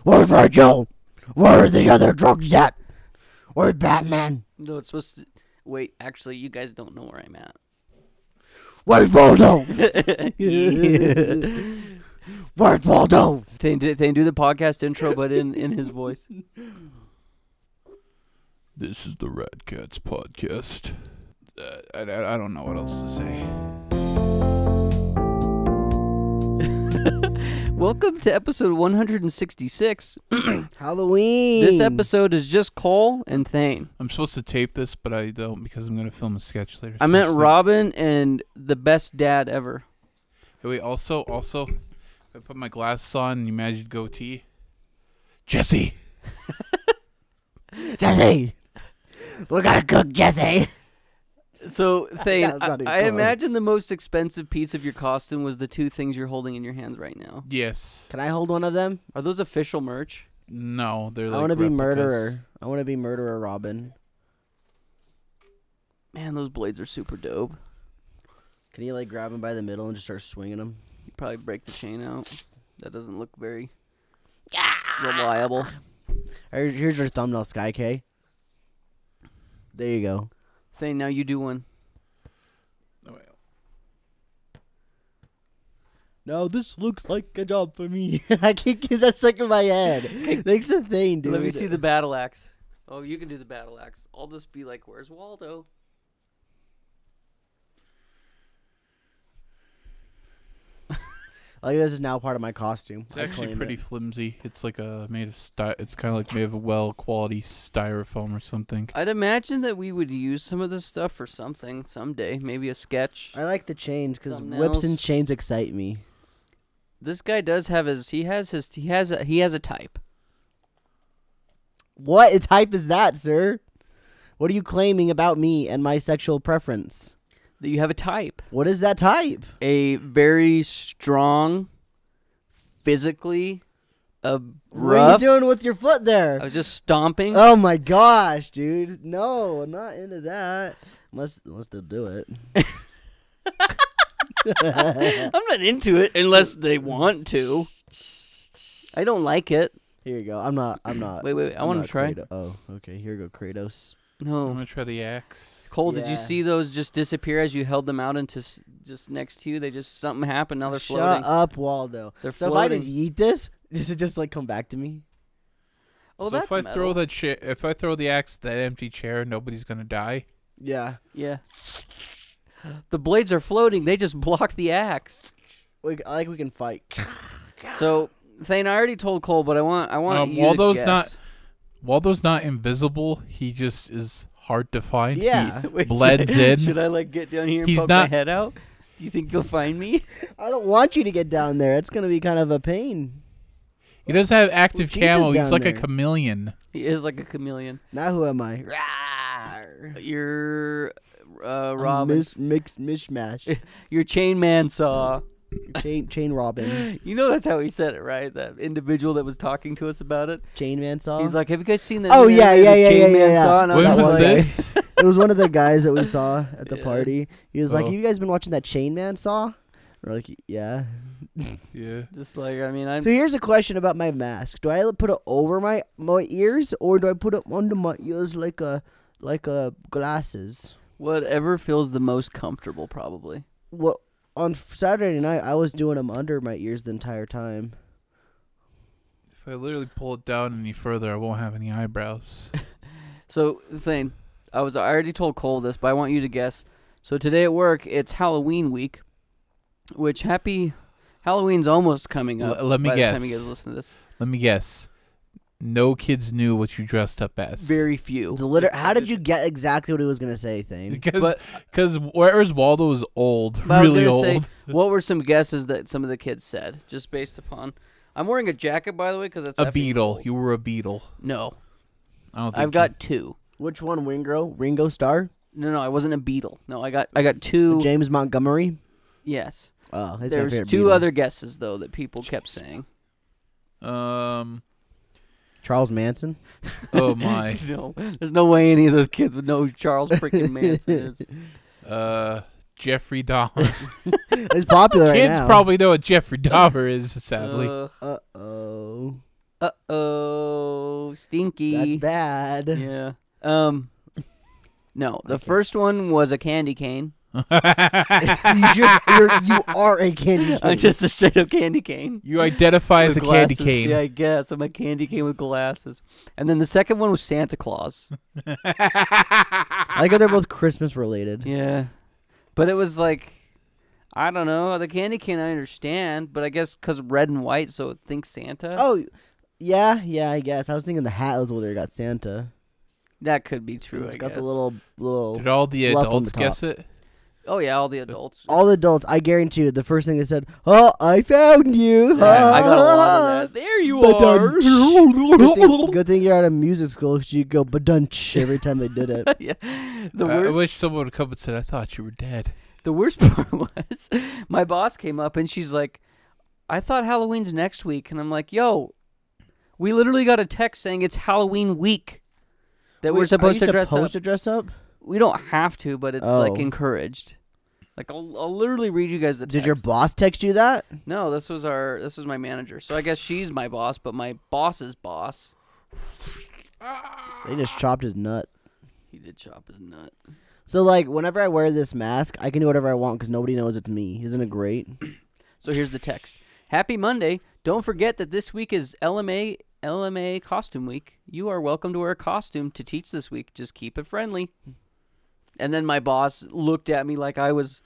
Where's Rachel? Where are the other drugs at? Where's Batman? No, it's supposed to... Wait, actually, you guys don't know where I'm at. Where's Waldo? Where's Waldo? They do the podcast intro, but in his voice. This is the Radkatz podcast. I don't know what else to say. Welcome to episode 166. Halloween. This episode is just Cole and Thane. I'm supposed to tape this, but I don't because I'm going to film a sketch later. I meant Robin and the best dad ever. Hey, wait, also, if I put my glasses on and you imagine goatee. Jesse! Jesse. We gotta cook, Jesse. So, Thane, That was not I even imagine close. the most expensive piece of your costume was the two things you're holding in your hands right now. Yes. Can I hold one of them? Are those official merch? No, they're like I want to be replicas. murderer. I want to be murderer Robin. Man, those blades are super dope. Can you like grab him by the middle and just start swinging him? You probably break the chain out. That doesn't look very reliable. Here's your thumbnail, Sky K. There you go. Thane, now you do one. Oh, wait. No, this looks like a job for me. I can't get that stuck in my head. Thanks to Thane, dude. Let me see the battle axe. Oh, you can do the battle axe. I'll just be like, where's Waldo? Like this is now part of my costume. It's I actually claim pretty it. flimsy. It's like made of It's kind of like made of well quality styrofoam or something. I'd imagine that we would use some of this stuff for something someday. Maybe a sketch. I like the chains because whips and Thumbnails. chains excite me. This guy does have he has a type. What type is that, sir? What are you claiming about me and my sexual preference? That you have a type. What is that type? A very strong, physically, What are rough. you doing with your foot there? I was just stomping. Oh my gosh, dude. No, I'm not into that. Unless they'll do it. I'm not into it unless they want to. I don't like it. Here you go. I'm not. Wait. I want to try. Oh, okay. Here you go, Kratos. I'm No. gonna try the axe. Cole, did you Yeah. see those just disappear as you held them out into just next to you? They just, something happened. Now they're Shut floating. up, Waldo. They're So floating. if I just yeet this, does it just like come back to me? Oh, So that's if I metal. throw if I throw the axe at that empty chair, nobody's gonna die. Yeah. Yeah. The blades are floating. They just block the axe. I like we can fight. So, Thane, I already told Cole, but I want you Waldo's to not- guess. Waldo's not invisible. He just is hard to find. Yeah. Wait, blends in. Should I like get down here and He's poke not- my head out? Do you think you'll find me? I don't want you to get down there. It's gonna be kind of a pain. He doesn't have active Cheetah's camo. He's down like a there. chameleon. He is like a chameleon. Now who am I? You're I'm Robin. mishmash. You're Chain Man Saw. chain Robin. You know that's how he said it, right? That individual that was talking to us about it. Chain man saw. He's like, "Have you guys seen the Oh, new yeah, animated yeah, Chain yeah, Man yeah. Saw?" And I When was was like, this? It was one of the guys that we saw at the Yeah. party. He was like, Oh. "Have you guys been watching that Chain Man Saw?" We're like, "Yeah." Yeah. Just like, I mean, I'm. So here's a question about my mask: do I put it over my ears, or do I put it under my ears like a glasses? Whatever feels the most comfortable, probably. What on Saturday night I was doing them under my ears the entire time. If I literally pull it down any further, I won't have any eyebrows. So, Thane, I already told Cole this, but I want you to guess. So today at work, it's Halloween week, which happy Halloween's almost coming up. Let me by guess. the time you guys listen to this. Let me guess. No kids knew what you dressed up as. Very few. So how did you get exactly what he was gonna say, Thane? Because whereas Waldo is old, But I was really gonna old. say, what were some guesses that some of the kids said, just based upon? I'm wearing a jacket, by the way, because it's A effing beetle. cold. You were a beetle. No, I don't think I've got two. Which one, Ringo Starr, No, I wasn't a beetle. No, I got two. James Montgomery? Yes, Oh, that's my there's favorite two Beatle. other guesses though that people kept saying. Charles Manson. Oh my. No, there's no way any of those kids would know who Charles freaking Manson is. Jeffrey Dahmer. It's popular right Kids now. probably know what Jeffrey Dahmer is, sadly. Uh-oh. Uh-oh. Stinky. That's bad. Yeah. No, the first one was a candy cane. You are a candy cane. I'm just a straight up candy cane. You identify as With a candy glasses. cane. Yeah, I guess. I'm a candy cane with glasses. And then the second one was Santa Claus. I like how they're both Christmas related. Yeah. But it was like, I don't know. The candy cane I understand, but I guess because red and white, so it thinks Santa. Oh, yeah, I guess. I was thinking the hat was where they got Santa. That could be true, It's I got guess. the little. Did all the fluff on adults the guess top. it? Oh, yeah, all the adults. All the adults, I guarantee you, the first thing they said, "Oh, I found you." Yeah, I got a lot of that. There you are. Good thing you're at a music school, so you go badunch every time they did it. Yeah. The I worst. wish someone would come and said, "I thought you were dead." The worst part was my boss came up and she's like, I thought Halloween's next week. And I'm like, yo, we literally got a text saying it's Halloween week that we're supposed to dress up. to dress up? We don't have to, but it's like Oh. encouraged. Like I'll literally read you guys the text. Did your boss text you that? No, this was my manager. So I guess she's my boss, but my boss's boss. They just chopped his nut. He did chop his nut. So, like, whenever I wear this mask, I can do whatever I want because nobody knows it's me. Isn't it great? So here's the text. Happy Monday. Don't forget that this week is LMA costume week. You are welcome to wear a costume to teach this week. Just keep it friendly. And then my boss looked at me like I was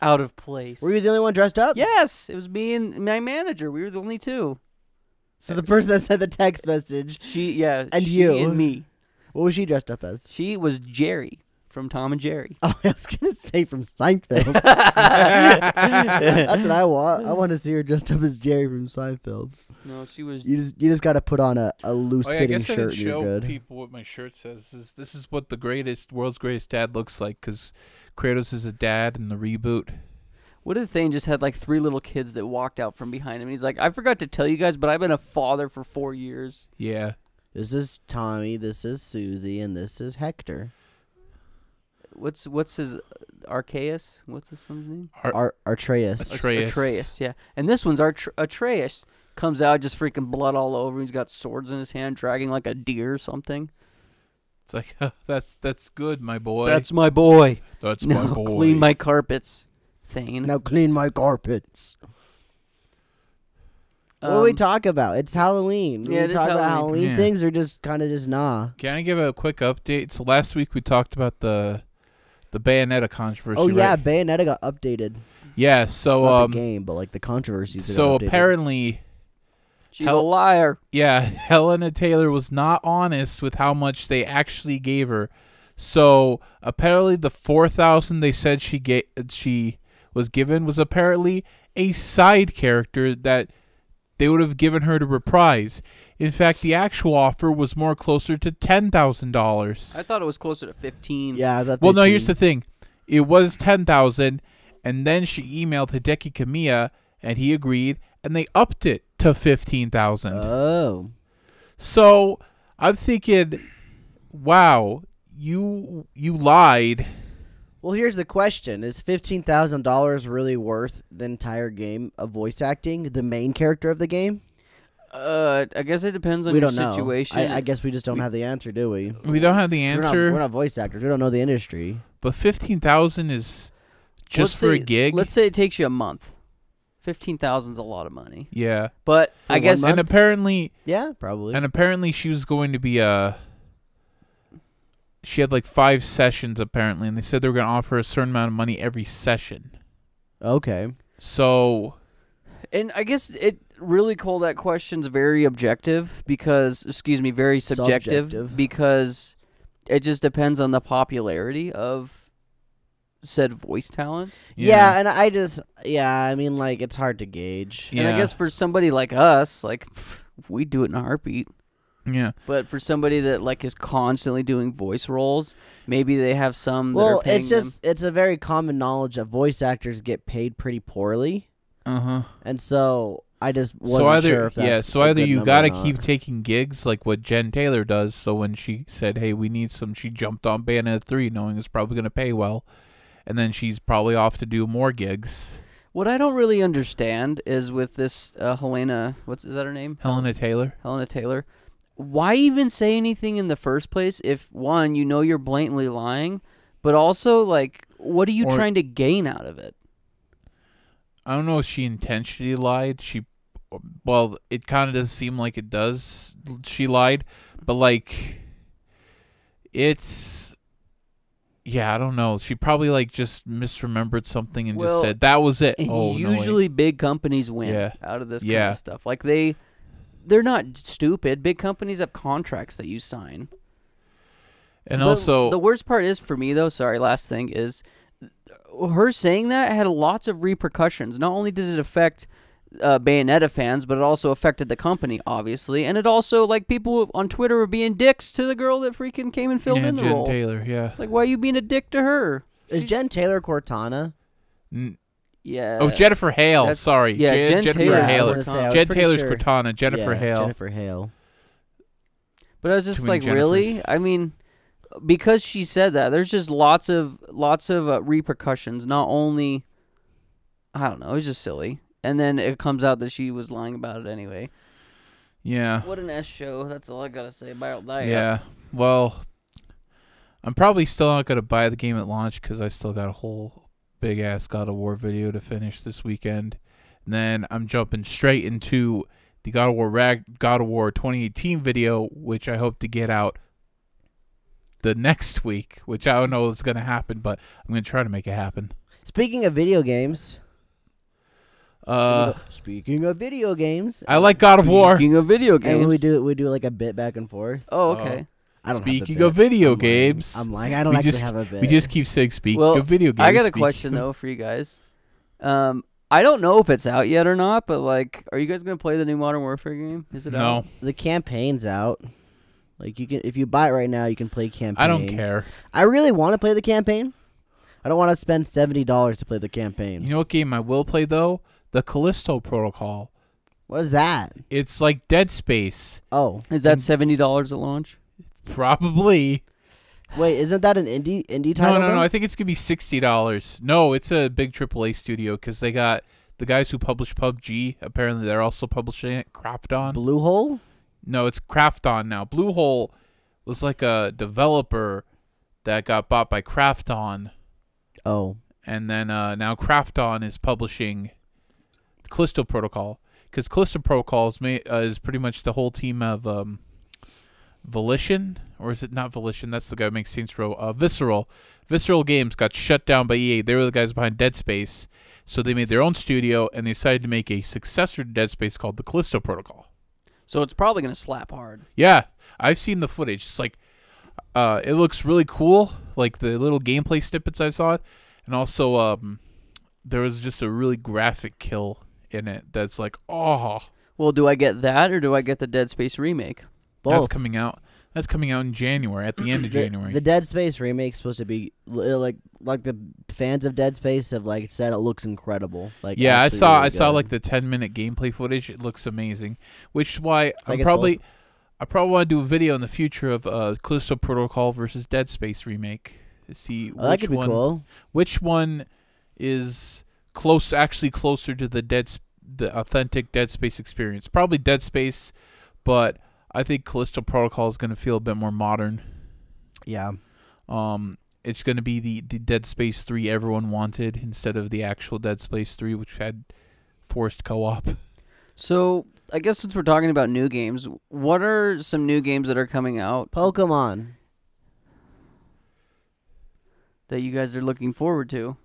out of place. Were you the only one dressed up? Yes, it was me and my manager. We were the only two. So the person that sent the text message, And she you. and me. what was she dressed up as? She was Jerry from Tom and Jerry. Oh, I was going to say from Seinfeld. That's what I want. I want to see her dressed up as Jerry from Seinfeld. No, she was. You just got to put on a loose Oh, yeah, I fitting guess I shirt didn't and you're show good. people what my shirt says. This is what the world's greatest dad looks like, because Kratos is a dad in the reboot. What if Thane just had like 3 little kids that walked out from behind him? And he's like, I forgot to tell you guys, but I've been a father for 4 years. Yeah. This is Tommy, this is Susie, and this is Hector. What's his Arceus? What's his son's name? Artreus. Atreus, yeah. And this one's Atreus. Comes out, just freaking blood all over. He's got swords in his hand, dragging like a deer or something. It's like, that's good, my boy. That's my boy. That's my No, boy. clean my carpets, Thane. Now clean my carpets. What do we talk about? It's Halloween. Yeah, we it is talk about Halloween. Halloween Yeah. things or just kind of just nah? Can I give a quick update? So last week we talked about the Bayonetta controversy. Oh yeah, right? Bayonetta got updated. Yeah. So Not the game, but like the controversies. that so got updated. apparently, She's a liar. yeah, Helena Taylor was not honest with how much they actually gave her. So apparently, the $4,000 they said she was given was apparently a side character that they would have given her to reprise. In fact, the actual offer was more closer to $10,000. I thought it was closer to 15. Yeah. That Well, no, 15. here's the thing. It was $10,000, and then she emailed Hideki Kamiya, and he agreed, and they upped it to $15,000. Oh. So I'm thinking, wow, you lied. Well, here's the question: is $15,000 really worth the entire game of voice acting, the main character of the game? I guess it depends on We your don't know. situation. I guess we just don't have the answer, do we? We don't have the We're answer, not voice actors. We don't know the industry. but $15,000 is just Let's for a say- gig. Let's say it takes you a month. 15,000 is a lot of money. Yeah, But For I 1 guess month? and apparently Yeah, probably. she was going to be she had like 5 sessions apparently, and they said they were going to offer a certain amount of money every session. Okay. So And I guess it really call that question's very objective because, very subjective, Subjective. because it just depends on the popularity of said voice talent. Yeah, and I mean, like, it's hard to gauge. Yeah. And I guess for somebody like us, like, we do it in a heartbeat. yeah. But for somebody that like is constantly doing voice roles, maybe they have some that are Well, paying it's just it's a very common knowledge that voice actors get paid pretty poorly, Uh-huh. and so I just wasn't sure if that's so a either good you number got to or not. keep taking gigs like what Jen Taylor does. So when she said, "Hey, we need some," she jumped on Bayonetta 3 knowing it's probably going to pay well, and then she's probably off to do more gigs. What I don't really understand is with this Helena, is that her name? Helena Taylor. Helena Taylor. Why even say anything in the first place if, one, you know you're blatantly lying, but also, like, what are you trying to gain out of it? I don't know if she intentionally lied. Well, it kind of does seem like it does. She lied, but, like, it's... Yeah, I don't know. She probably, like, just misremembered something and just said, that was it. Oh, usually big companies win out of this kind of stuff. Like, they're not stupid. Big companies have contracts that you sign. And also... The worst part is, for me, though, last thing, is her saying that had lots of repercussions. Not only did it affect Bayonetta fans, but it also affected the company, obviously. And it also, like, people on Twitter were being dicks to the girl that freaking came and filled in the role. Jen Taylor, yeah. It's like, why are you being a dick to her? Is Jen Taylor Cortana? Yeah. Oh, Jennifer Hale. Sorry. Yeah, Jennifer Hale. Jen Taylor's Cortana. Jennifer Hale. Jennifer Hale. But I was just like, really? I mean, because she said that, there's just lots of repercussions. Not only, I don't know, it was just silly. And then it comes out that she was lying about it anyway. Yeah. What an S show. That's all I got to say about that. Yeah. Well, I'm probably still not going to buy the game at launch because I still got a whole big-ass God of War video to finish this weekend. And then I'm jumping straight into the God of War 2018 video, which I hope to get out the next week, which I don't know is going to happen, but I'm going to try to make it happen. Speaking of video games... Speaking of video games, I like God of War. Speaking of video games, and we do like a bit back and forth. Oh, okay. I don't. Speaking of video games, I'm like I don't actually have a bit. We just keep saying speaking of video games. I got a question though for you guys. I don't know if it's out yet or not, but like, are you guys gonna play the new Modern Warfare game? Is it out? No. The campaign's out. Like you can, if you buy it right now, you can play campaign. I don't care. I really want to play the campaign. I don't want to spend $70 to play the campaign. You know what game I will play though? The Callisto Protocol. What is that? It's like Dead Space. Oh. Is that $70 at launch? Probably. Wait, isn't that an indie title? No. I think it's going to be $60. No, it's a big AAA studio because they got the guys who publish PUBG. Apparently, they're also publishing it. Krafton. Bluehole? No, it's Krafton now. Bluehole was like a developer that got bought by Krafton. Oh. And then now Krafton is publishing Callisto Protocol, because Callisto Protocol is pretty much the whole team of Volition, or is it not Volition? That's the guy who makes Saints Row. Visceral Games got shut down by EA. They were the guys behind Dead Space, so they made their own studio and they decided to make a successor to Dead Space called the Callisto Protocol. So it's probably gonna slap hard. Yeah, I've seen the footage. It's like it looks really cool, like the little gameplay snippets I saw, and also there was just a really graphic kill in it that's like, oh. Well, do I get that or do I get the Dead Space remake? Both. That's coming out in January, at the end of January. The Dead Space remake is supposed to be like the fans of Dead Space have like said it looks incredible. Like yeah, I saw really like the 10-minute gameplay footage. It looks amazing, which is why So I probably want to do a video in the future of Callisto Protocol versus Dead Space remake to see that could be cool. Which one is actually closer to the authentic Dead Space experience. Probably Dead Space, but I think Callisto Protocol is going to feel a bit more modern. Yeah. It's going to be the Dead Space 3 everyone wanted instead of the actual Dead Space 3, which had forced co-op. So, I guess since we're talking about new games, what are some new games that are coming out? Pokemon. That you guys are looking forward to?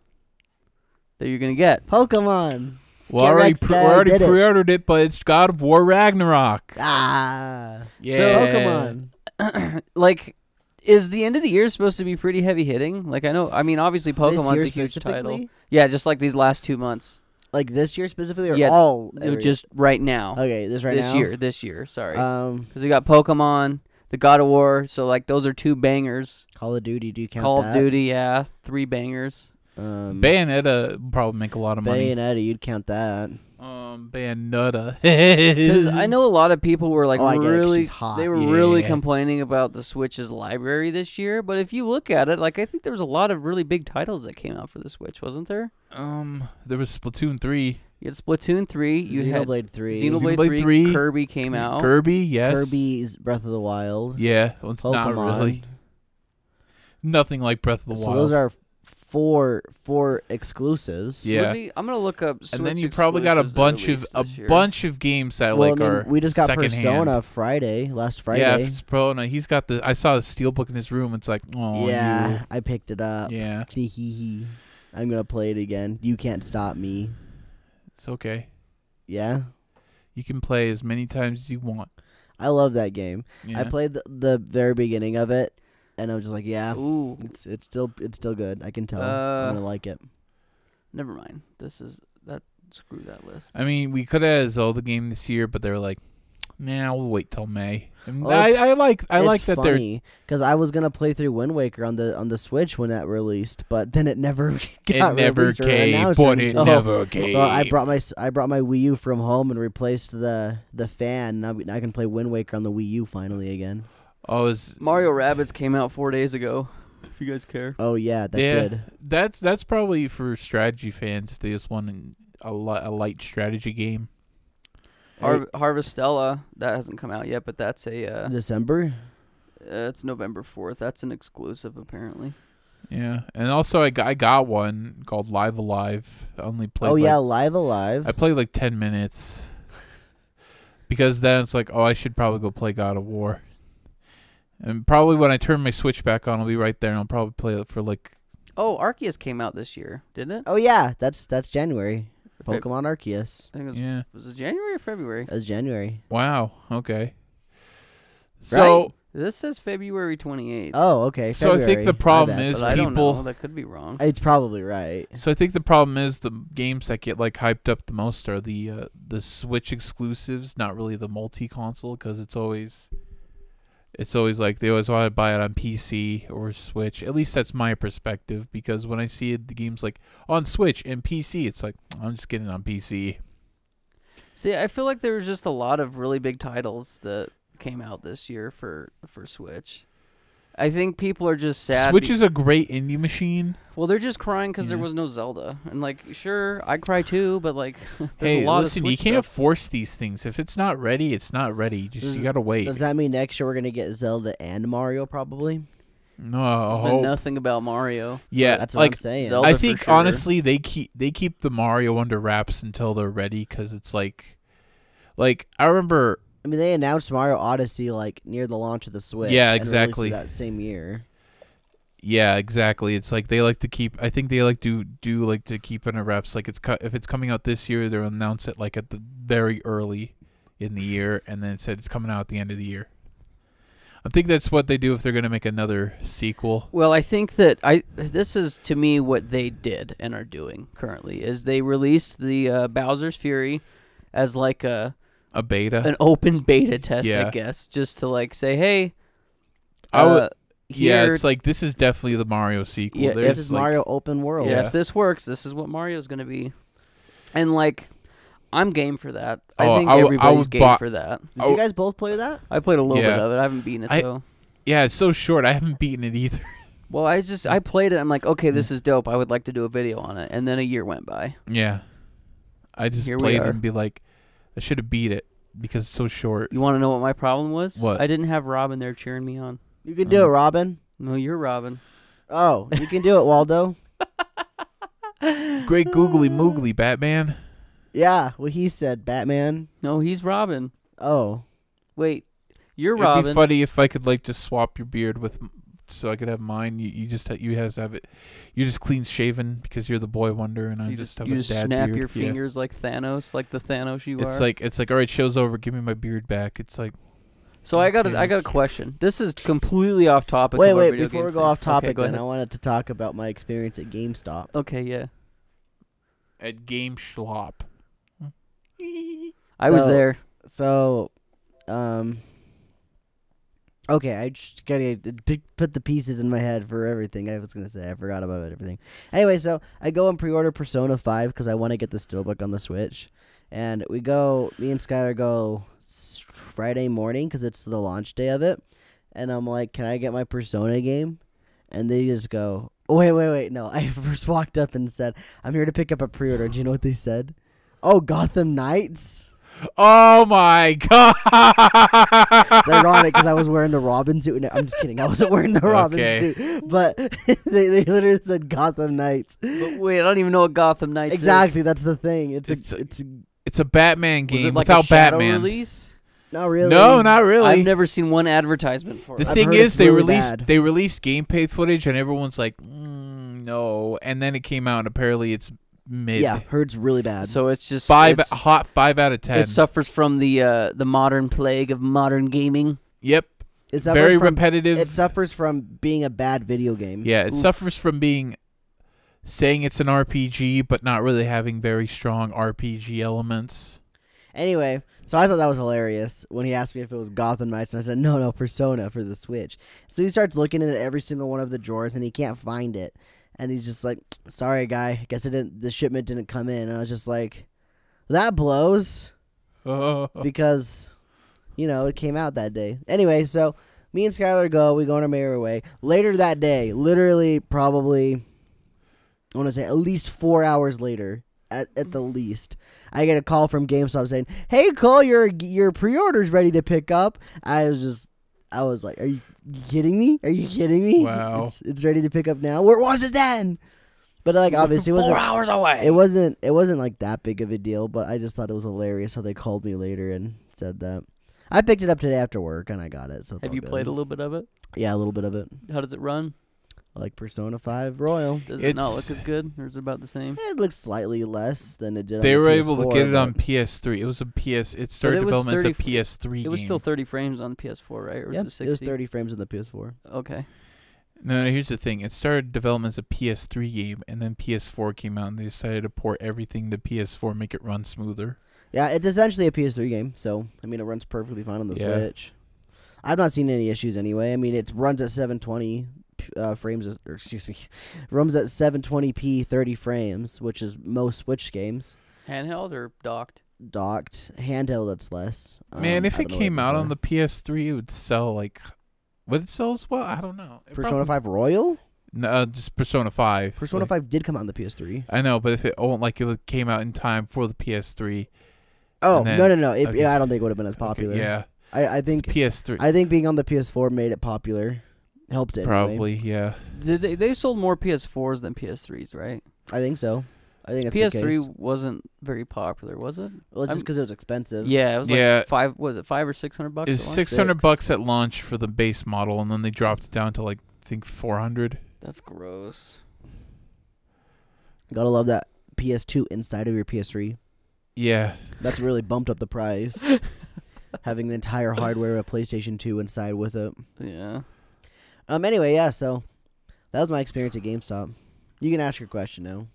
That you're going to get? Pokemon. Well, I already pre-ordered it, but it's God of War Ragnarok. Ah. Yeah. So Pokemon. Like, is the end of the year supposed to be pretty heavy hitting? Like, I mean, obviously Pokemon's a huge title. Yeah, just like these last 2 months. Like this year specifically, or just right now. Okay, This year, sorry. Because we got Pokemon, the God of War, so like those are 2 bangers. Call of Duty, do you count Call that? of Duty, yeah, 3 bangers. Bayonetta would probably make a lot of money. Bayonetta, you'd count that. Bayonetta. Because I know a lot of people were like Oh, I get it, 'cause really, she's hot. they were really Yeah. complaining about the Switch's library this year. But if you look at it, like I think there was a lot of really big titles that came out for the Switch, wasn't there? There was Splatoon 3. You had Splatoon 3. You had Xenoblade 3. Xenoblade Xenoblade 3. 3. Kirby came out. Kirby, yes. Kirby's Breath of the Wild. Yeah, well, it's not Pokemon. really. Nothing like Breath of the So Wild. those are four exclusives. Yeah. I'm gonna look up. Switch And then you probably got a exclusives that bunch released of games that Well, like I mean, are we just got secondhand. Persona last Friday. Yeah, it's Persona. He's got the. I saw the steelbook in his room. It's like, oh, Yeah, I picked it up. yeah, I'm gonna play it again. You can't stop me. it's okay. Yeah, You can play as many times as you want. I love that game. Yeah. I played the very beginning of it, and I was just like, yeah, Ooh, it's still good. I can tell. I'm gonna like it. never mind. This is that. Screw that list. I mean, we could have had a Zelda game this year, but they're like, nah, we'll wait till May. And Well, it's- I like It's that they're. funny because I was gonna play through Wind Waker on the Switch when that released, but then it never got It never released or came, announced or but it anything. never came. So I brought my Wii U from home and replaced the fan. Now I can play Wind Waker on the Wii U finally again. Oh, is Mario Rabbids came out 4 days ago. If you guys care. Oh yeah, that yeah, did. That's probably for strategy fans. They just want a light strategy game. Harvestella, that hasn't come out yet, but that's a December. it's November 4th. That's an exclusive apparently. Yeah, and also I got one called Live Alive. I only played. Oh yeah, Live Alive. I played like 10 minutes. Because then it's like, oh, I should probably go play God of War. And probably when I turn my Switch back on, I'll be right there, and I'll probably play it for like. Oh, Arceus came out this year, didn't it? Oh yeah, that's January. Feb- Pokemon Arceus. I think it was, Yeah. was it January or February? That's January. Wow. Okay. So This says February 28th. Oh, okay. So I think February. the problem My bad. is but I don't know. people- That could be wrong. It's probably right. So I think the problem is the games that get like hyped up the most are the Switch exclusives, not really the multi-console, because it's always like they always want to buy it on PC or Switch. At least that's my perspective, because when I see the games like on Switch and PC, it's like I'm just getting it on PC. See, I feel like there was just a lot of really big titles that came out this year for Switch. I think people are just sad. Switch is a great indie machine. Well, they're just crying because there Yeah. was no Zelda, and like, sure, I cry too, but like, there's Hey, a lot listen, of you Switch can't stuff. force these things. If it's not ready, it's not ready. You gotta wait. Does that mean next year we're gonna get Zelda and Mario probably? No, There's been nothing about Mario. yeah, That's what like I'm saying. Zelda I for think sure. honestly they keep the Mario under wraps until they're ready, because it's like I remember. I mean, they announced Mario Odyssey like near the launch of the Switch. Yeah, and released it exactly. that same year. Yeah, exactly. It's like they like to keep. I think they like to like to keep it under wraps. Like if it's coming out this year, they'll announce it like at the very early in the year, and then it said it's coming out at the end of the year. I think that's what they do if they're gonna make another sequel. Well, I think that this is to me what they did and are doing currently is they released the Bowser's Fury as like A beta. an open beta test, Yeah. I guess, just to like say, hey, I would- yeah, here, it's like this is definitely the Mario sequel. Yeah, There's This is like, Mario Open World. yeah, Yeah. if this works, this is what Mario's gonna be, and like, I'm game for that. I Oh, think I everybody's would game buy- for that. Did you guys both play that? I played a little Yeah. bit of it. I haven't beaten it though. Yeah, it's so short. I haven't beaten it either. Well, I played it. I'm like, okay, this is dope. I would like to do a video on it, and then a year went by. Yeah, I just Here we played it are. and be like, I should have beat it because it's so short. You want to know what my problem was? What? I didn't have Robin there cheering me on. You can do it, Robin. No, you're Robin. Oh, you can do it, Waldo. Great googly moogly, Batman. Yeah, what he said, Batman. No, he's Robin. Oh, Wait, you're It'd Robin. be funny if I could like just swap your beard with, so I could have mine. You just you guys have it. You're just clean shaven because you're the boy wonder, and So I you just just, have you a just dad snap beard. your Yeah. fingers like Thanos, like the Thanos you It's are. like all right, show's over. Give me my beard back. It's like So I got a question. This is completely off topic. wait, of our wait. video Before game we go thing. off topic, okay, go then I ahead. wanted to talk about my experience at GameStop. Okay, yeah. at Game Schlop. I was So- there. So, Okay, I just gotta put the pieces in my head for everything. I was gonna say I forgot about everything. Anyway, so I go and pre-order Persona 5 because I want to get the Steelbook on the Switch, and me and Skylar go Friday morning because it's the launch day of it, and I'm like, can I get my Persona game? And they just go, oh, wait, no. I first walked up and said, I'm here to pick up a pre-order. Do you know what they said? Oh, Gotham Knights. Oh my god! It's ironic because I was wearing the Robin suit. I'm just kidding. I wasn't wearing the Robin suit, but they literally said Gotham Knights. But wait, I don't even know what Gotham Knights Exactly, is. that's the thing. It's a Batman game Was it like without a shadow Batman. release? Not really. No, not really. I've never seen one advertisement for The it. I've thing heard is, it's really bad. they released gameplay footage, and everyone's like, no. And then it came out, and apparently it's mid. Yeah, heard's really bad. So it's just 5 it's, out of 10. It suffers from the modern plague of modern gaming. Yep. It's Very repetitive. It suffers from being a bad video game. Yeah, it suffers from saying it's an RPG, but not really having very strong RPG elements. Anyway, so I thought that was hilarious when he asked me if it was Gotham Knights, and I said, no, Persona for the Switch. So he starts looking at every single one of the drawers, and he can't find it. And he's just like, sorry, guy, guess the shipment didn't come in. And I was just like, that blows. Because, it came out that day. Anyway, so me and Skylar we go on our merry way. Later that day, literally probably, I want to say at least 4 hours later, at the least, I get a call from GameStop saying, hey, Cole, your pre-order's ready to pick up. I was like, are you kidding me? Are you kidding me? Wow. It's ready to pick up now. Where was it then? But like obviously it wasn't 4 hours away. It wasn't like that big of a deal, but I just thought it was hilarious how they called me later and said that. I picked it up today after work and I got it. So it's Have all you good. played a little bit of it? Yeah, a little bit of it. How does it run? Like Persona 5 Royal. Does it not look as good, or is it about the same? It looks slightly less than it did. They on the were able to PS4, get it on but- PS3. It was It started it was development as a 30 PS3 game. It was still 30 frames on PS4, right? Or Yeah, was it 60? it was 30 frames on the PS4. Okay. No, here's the thing. It started development as a PS3 game, and then PS4 came out, and they decided to port everything to PS4, make it run smoother. Yeah, it's essentially a PS3 game, so I mean it runs perfectly fine on the Yeah. Switch. I've not seen any issues anyway. I mean it runs at 720 runs at 720p 30 frames, which is most Switch games. Handheld or docked? Docked, handheld it's less. Man, if I it don't know came what out it's on the PS3, it would sell like... Would it sell as well? I don't know. Persona 5 Royal? No, just Persona 5. Persona Like, 5 did come out on the PS3. I know, but if it came out in time for the PS3... Oh, And then- no. okay. Yeah, I don't think it would have been as popular. Okay, yeah. I think PS3. I think being on the PS4 made it popular. Helped it. Anyway. Probably, yeah. Did they sold more PS4s than PS3s, right? I think so. I think that's the PS3 case. wasn't very popular, was it? Well, it's just because it was expensive. Yeah, it was Yeah. like $5 or $600 It's at launch? $600 at launch for the base model, and then they dropped it down to like I think $400. That's gross. Gotta love that PS2 inside of your PS3. Yeah. That's really bumped up the price. Having the entire hardware of a PlayStation 2 inside with it. Yeah. Anyway, yeah, so that was my experience at GameStop. You can ask your question now.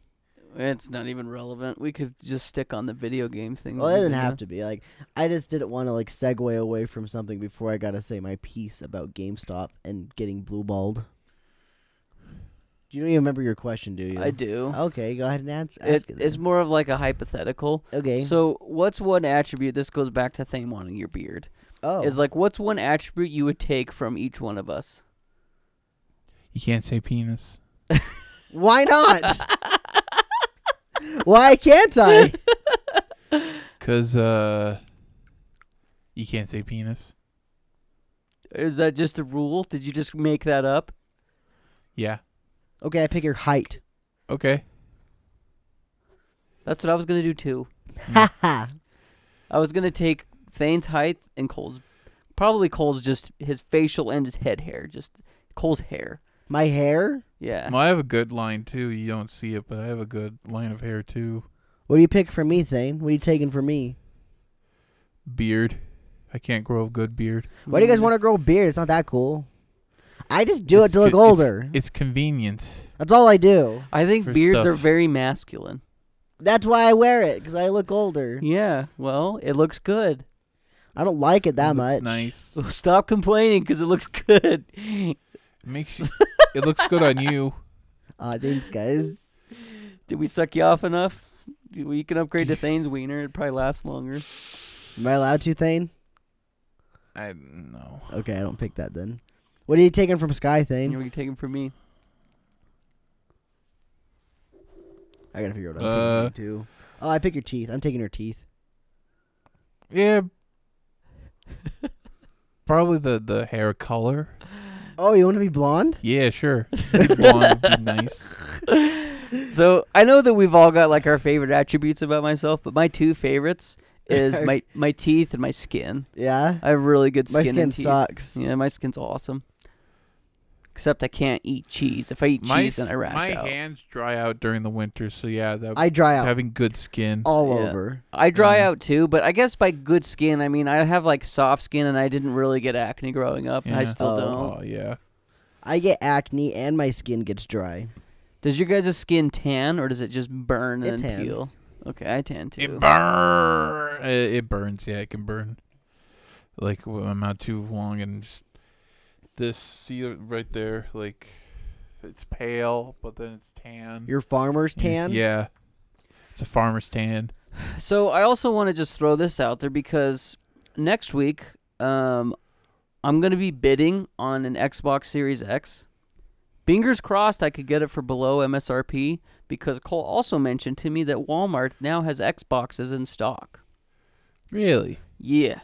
It's not even relevant. We could just stick on the video game thing. Well, it doesn't have to be. Like, I just didn't want to like segue away from something before I gotta say my piece about GameStop and getting blue-balled. You don't even remember your question, do you? I do. Okay, go ahead and ask It's it. more of like a hypothetical. Okay. So, what's one attribute? This goes back to Thane wanting your beard. Oh. Is like, what's one attribute you would take from each one of us? You can't say penis. Why not? Why can't I? Because, you can't say penis. Is that just a rule? Did you just make that up? Yeah. Okay, I pick your height. Okay. That's what I was gonna do too. Ha ha. I was gonna take Thane's height and Cole's. Probably Cole's just his facial and his head hair. Just Cole's hair. My hair? Yeah. Well, I have a good line, too. You don't see it, but I have a good line of hair, too. What do you pick for me, Thane? What are you taking for me? Beard. I can't grow a good beard. Why do you guys want to grow a beard? It's not that cool. I just do it to look older. It's convenient. That's all I do. I think for beards stuff. are very masculine. That's why I wear it, because I look older. Yeah. Well, it looks good. I don't like it that It looks much. nice. Well, stop complaining because it looks good. It makes you. It looks good on you. Thanks, guys. Did we suck you off enough? You can upgrade to Thane's wiener. It'd probably last longer. Am I allowed to, Thane? I no. Okay, I don't pick that then. What are you taking from Sky, Thane? You take him from me. I gotta figure out what I'm taking too. Oh, I pick your teeth. I'm taking your teeth. Yeah. Probably the hair color. Oh, you want to be blonde? Yeah, sure. Blonde would be nice. So I know that we've all got like our favorite attributes about myself, but my two favorites is my teeth and my skin. Yeah. I have really good skin. My skin and teeth. sucks. Yeah, my skin's awesome. Except I can't eat cheese. If I eat cheese, then I rash my out. My hands dry out during the winter, so yeah, I dry out having good skin all over. I dry out too, but I guess by good skin, I mean I have like soft skin, and I didn't really get acne growing up, and I still don't. Oh yeah. I get acne, and my skin gets dry. Does your guys' skin tan, or does it just burn and It then tans. peel? Okay, I tan too. It burns. Yeah, it can burn. Like when I'm out too long and just this. See it right there, like. It's pale, but then it's tan. Your farmer's tan? Yeah. It's a farmer's tan. So I also want to just throw this out there because next week I'm going to be bidding on an Xbox Series X. Fingers crossed I could get it for below MSRP because Cole also mentioned to me that Walmart now has Xboxes in stock. Really? Yeah.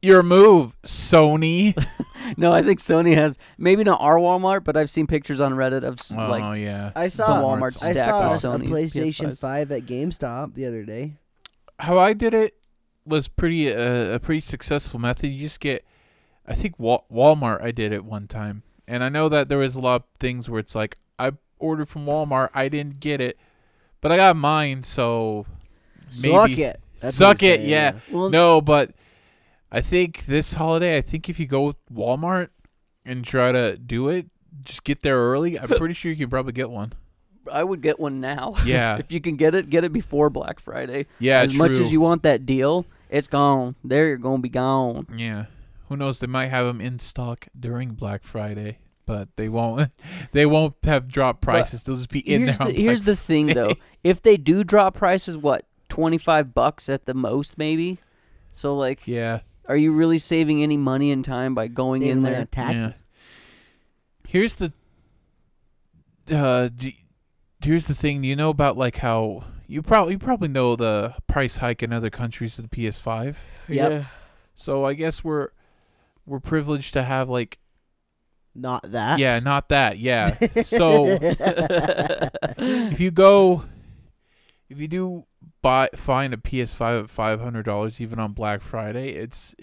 Your move, Sony. No, I think Sony has, maybe not our Walmart, but I've seen pictures on Reddit of yeah. I some saw Walmart I stacked saw with a Sony PlayStation PS5s. 5 at GameStop the other day. How I did it was pretty a pretty successful method. You just get, I think Walmart. I did it one time, and I know that there was a lot of things where it's like I ordered from Walmart, I didn't get it, but I got mine, so maybe Suck it. That's suck what he's it. saying, Yeah. Well, No, but I think this holiday, I think if you go with Walmart and try to do it, just get there early. I'm pretty sure you can probably get one. I would get one now. Yeah. If you can get it before Black Friday. Yeah, As much as you want that deal, it's gone. They're going to be gone. Yeah. Who knows? They might have them in stock during Black Friday, but they won't. They won't have dropped prices. They'll just be in there. Here's the thing, though. If they do drop prices, what, $25 at the most, maybe? So, like, Yeah. are you really saving any money and time by going Saving in money there? on taxes. Here's the. Here's the thing. You know about like how you probably know the price hike in other countries of the PS5. Yep. Yeah. So I guess we're privileged to have like. Not that. Yeah, not that. Yeah. So if you do find a PS5 at $500 even on Black Friday, it's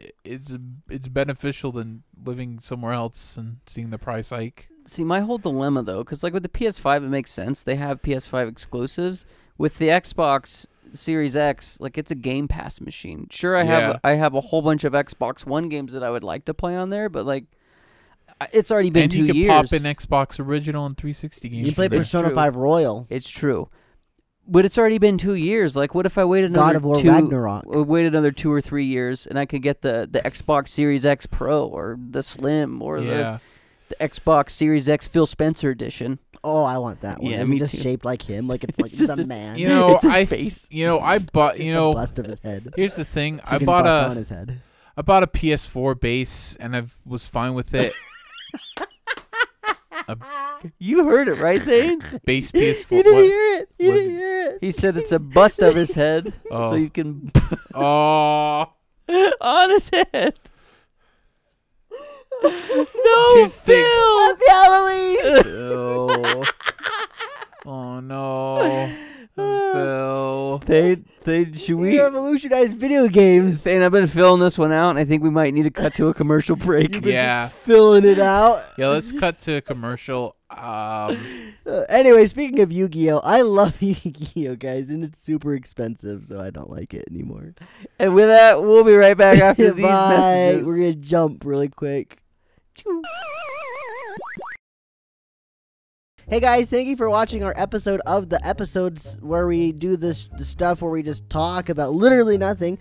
beneficial than living somewhere else and seeing the price hike. See, my whole dilemma, though, because, like, with the PS5, it makes sense. They have PS5 exclusives. With the Xbox Series X, like, it's a Game Pass machine. Sure, I have a whole bunch of Xbox One games that I would like to play on there, but, like, it's already been 2 years. And you can pop in Xbox Original and 360 games. You play Persona 5 Royal. It's true. But it's already been 2 years. Like, what if I wait another God of War Ragnarok. wait another 2 or 3 years, and I could get the Xbox Series X Pro or the Slim or the Xbox Series X Phil Spencer edition. Oh, I want that one. Yeah, Is me it just too. shaped like him? Like it's like It's he's just a his- man. You know, It's his face. I bought. Just You know, a bust of his head. here's the thing. So he can bust on his head. I bought a PS4 base and I was fine with it. You heard it, right, Zane? Base PS4. You didn't what? hear it. You What didn't did- hear it. He said it's a bust of his head, Oh. so you can Oh. on his head. No, Here's the thing. Phil! Happy Halloween. Oh. Oh no. Phil. Should We we? revolutionized video games. Zane, I've been filling this one out, and I think we might need to cut to a commercial break. Yeah. Filling it out. Yeah, let's cut to a commercial. Anyway, speaking of Yu-Gi-Oh, I love Yu-Gi-Oh, guys, and it's super expensive, so I don't like it anymore. And with that, we'll be right back after these Bye. messages. We're gonna jump really quick. Hey guys, thank you for watching our episode of the episodes where we do the stuff where we just talk about literally nothing.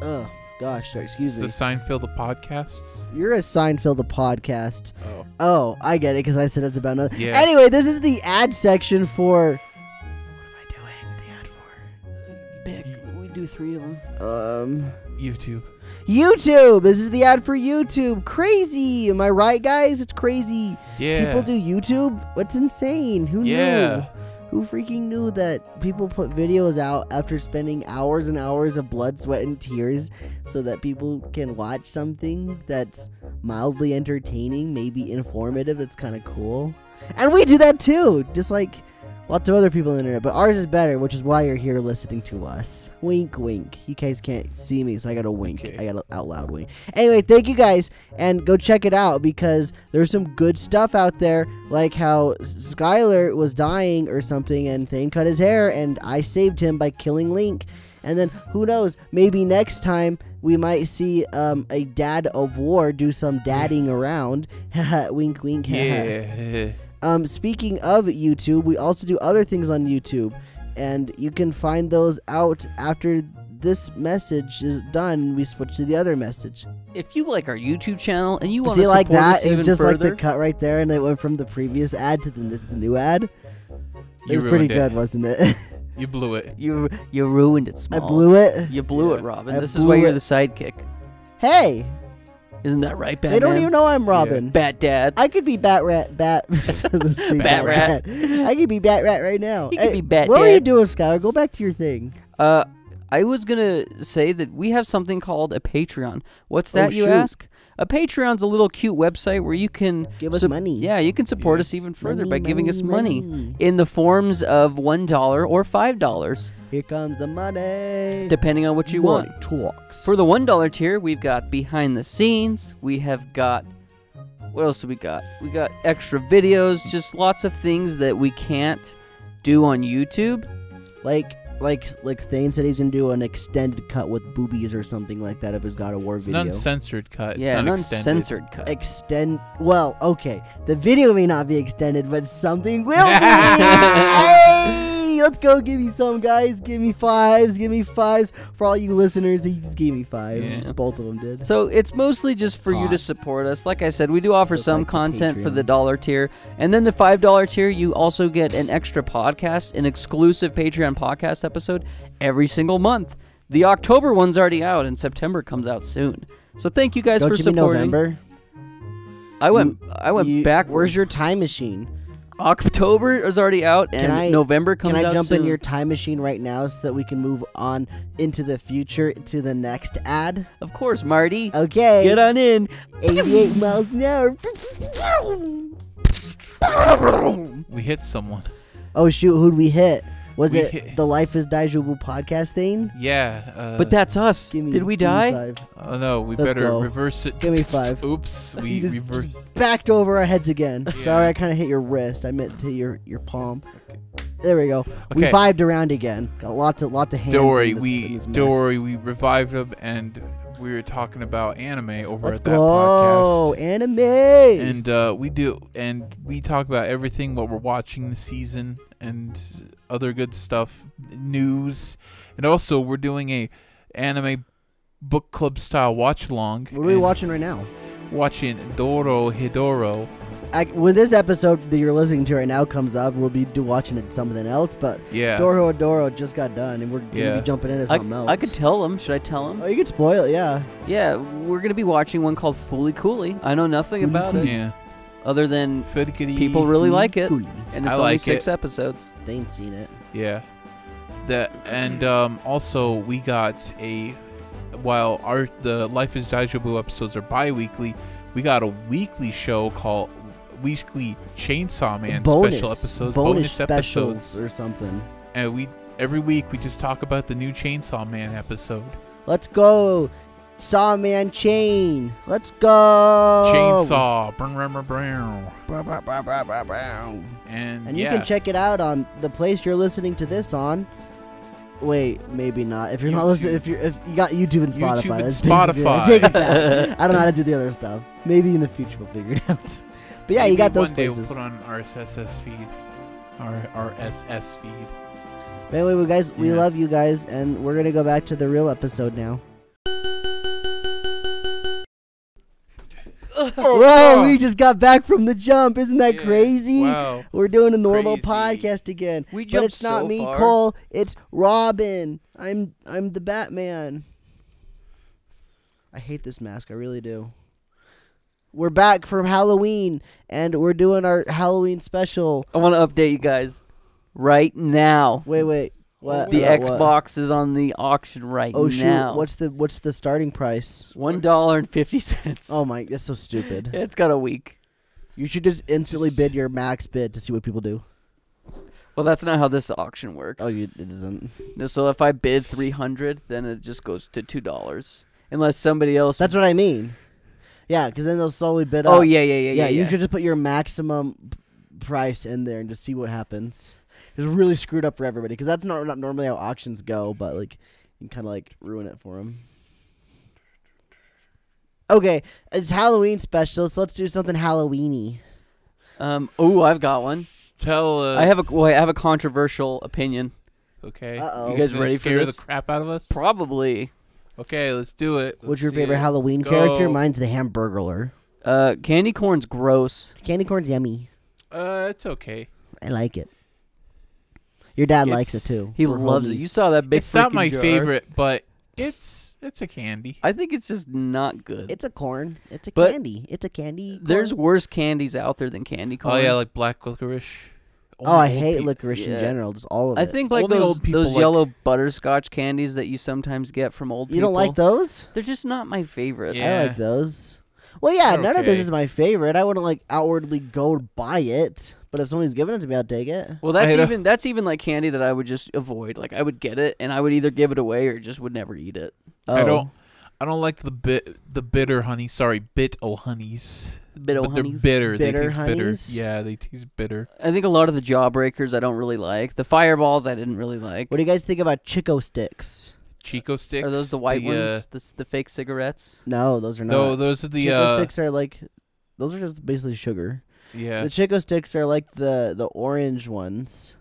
Oh gosh, sorry, excuse It's me. the Seinfeld of podcasts. You're a Seinfeld of podcast. Oh. Oh, I get it because I said it's about another. Yeah. Anyway, this is the ad section for. What am I doing? The ad Pick. We do 3 of them. for? YouTube. YouTube. This is the ad for YouTube. Crazy. Am I right, guys? It's crazy. Yeah. People do YouTube. What's insane? Who knew? Yeah. Who freaking knew that people put videos out after spending hours and hours of blood, sweat, and tears so that people can watch something that's mildly entertaining, maybe informative, that's kind of cool? And we do that too, just like lots of other people on the internet. But ours is better, which is why you're here listening to us. Wink, wink. You guys can't see me, so I gotta wink. Okay. I gotta out loud wink. Anyway, thank you guys, and go check it out because there's some good stuff out there, like how Skylar was dying or something, and Thane cut his hair, and I saved him by killing Link. And then who knows? Maybe next time we might see a dad of war do some dadding around. Wink, wink. Yeah. Speaking of YouTube, we also do other things on YouTube, and you can find those out after this message is done. We switch to the other message. If you like our YouTube channel and you want to See, support like that? us even It's just further, like the cut right there, and it went from the previous ad to this the new ad. It You was pretty ruined it. good, wasn't it? You blew it. you ruined it, I Small. blew it. You blew it, Yeah. Robin. I This is blew why you're it. the sidekick. Hey, Isn't that right, Batman? they don't even know I'm Robin. Bat Dad. I could be Bat Rat. Doesn't say Bat Rat. I could be Bat Rat right now. He could be Bat What were Dad. you doing, Skylar? Go back to your thing. I was gonna say that we have something called a Patreon. What's that, you shoot. ask? A Patreon's a little cute website where you can Give us money. Yeah, you can support Yeah. us even further Money, by giving us money, money money. in the forms of $1 or $5, Here comes the money. depending on what you want. Money talks. For the $1 tier, we've got behind the scenes. We have got, what else do we got? We got extra videos, just lots of things that we can't do on YouTube. like Thane said he's gonna do an extended cut with boobies or something like that if it's got a war It's an video. uncensored cut. It's Yeah, not an extended. uncensored cut. Well, okay. The video may not be extended, but something will be. Hey, let's go. Give me some, guys. Give me fives. Give me fives. For all you listeners, he just gave me fives. Yeah. Both of them did. So it's mostly just for you to God. support us. Like I said, we do offer Just some like the content for the Patreon. $1 tier. And then the $5 tier, you also get an extra podcast, an exclusive Patreon podcast episode every single month. The October one's already out, and September comes out soon. So thank you guys Don't for you mean supporting. November? I went backwards. Where's your time machine? October is already out, and November comes Can out I jump soon. in your time machine right now so that we can move on into the future to the next ad? Of course, Marty. Okay. Get on in. 88 miles an hour. We hit someone. Oh shoot, who'd we hit? Was We it hit- the Life is Daijoubu podcast thing? Yeah. But that's us. Give me, Did we give me die? 5. Oh no, we Let's better go. reverse it. Give me 5. Oops, You we just reversed. backed over our heads again. Yeah. Sorry, I kind of hit your wrist. I meant to your palm. There we go. We Okay. vibed around again. Got lots of hands. Don't worry, in this, in this don't mess. worry, we revived him and we were talking about anime over Let's at that go, podcast. anime. And we talk about everything what we're watching this season and other good stuff, news, and also we're doing a anime book club style watch along. What are we watching right now? Watching Doro Hidoro. When this episode that you're listening to right now comes up, we'll be watching it something else. But Yeah. Doro Adoro just got done, and we're gonna Yeah. be jumping into something else. I could tell him. Should I tell him? Oh, you could spoil it, yeah. Yeah, we're gonna be watching one called Fooly Cooly. I know nothing about it Yeah. other than Fidgety. people really like it, Cool. and it's I only like 6 it. episodes. They ain't seen it. Yeah. Also we got while the Life is Daijoubu episodes are bi-weekly, we got a weekly show called Weekly Chainsaw Man special episodes, bonus episodes. specials or something. And every week we just talk about the new Chainsaw Man episode. Let's go, Sawman Chain. Let's go. Chainsaw. Brr, brr, brr, brr. Bow, bow, bow, bow, bow, bow. And You yeah. can check it out on the place you're listening to this on. Wait, maybe not. If you're not listening, if you got YouTube and Spotify, YouTube and that's basically it. Spotify. Take it back. I don't know how to do the other stuff. Maybe in the future we'll figure it out. But yeah, you Maybe got those one day places. We'll put on our SSS feed. Our SS feed. But anyway, guys, we Yeah. love you guys, and we're gonna go back to the real episode now. Whoa, we just got back from the jump. Isn't that Yeah, crazy? wow. We're doing a normal Crazy. podcast again. We But jumped it's not so me, far. Cole. It's Robin. I'm the Batman. I hate this mask. I really do. We're back from Halloween, and we're doing our Halloween special. I want to update you guys right now. Wait. What? The what? Xbox is on the auction right Oh shoot! now. What's the starting price? $1.50. Oh my, that's so stupid. It's got a week. You should just instantly bid your max bid to see what people do. Well, that's not how this auction works. Oh, it isn't. No, so if I bid $300, then it just goes to $2, unless somebody else. That's what I mean. Yeah, because then they'll slowly bid up. Oh yeah. You should just put your maximum price in there and just see what happens. It's really screwed up for everybody because that's not normally how auctions go, but like you can kind of like ruin it for them. Okay, it's Halloween special, so let's do something Halloweeny. Oh, I've got one. Tell. I have a controversial opinion. Okay. Uh-oh. You guys Gonna ready for scare this? the crap out of us? Probably. Okay, let's do it. What's your favorite Halloween character? Mine's the Hamburglar. Candy corn's gross. Candy corn's yummy. It's okay. I like it. Your dad likes it It's- too. He We're loves it. homies. You saw that big. It's not freaking my jar. favorite, but it's a candy. I think it's just not good. It's a corn. It's a But candy. It's a candy. Corn. There's worse candies out there than candy corn. Oh yeah, like black licorice. Oh, I Only old hate peop- licorice in Yeah. general. Just all of it. I think like Only those old people like- yellow butterscotch candies that you sometimes get from old you people. don't like those. They're just not my favorite. Yeah. I like those. Well, yeah, They're none of this okay. is my favorite. I wouldn't like outwardly go to buy it, but if somebody's giving it to me, I'd take it. Well, that's even like candy that I would just avoid. Like I would get it and I would either give it away or just would never eat it. Oh. I don't like the bitter honey. Sorry, honeys. Bit But they're honeys. bitter. Bitter They taste honeys? bitter. Yeah, they taste bitter. I think a lot of the jawbreakers I don't really like. The fireballs I didn't really like. What do you guys think about Chico sticks? Chico sticks. Are those the white ones? The fake cigarettes? No, those are not. No, those are the Chico sticks are like, those are just basically sugar. yeah. The Chico sticks are like the orange ones.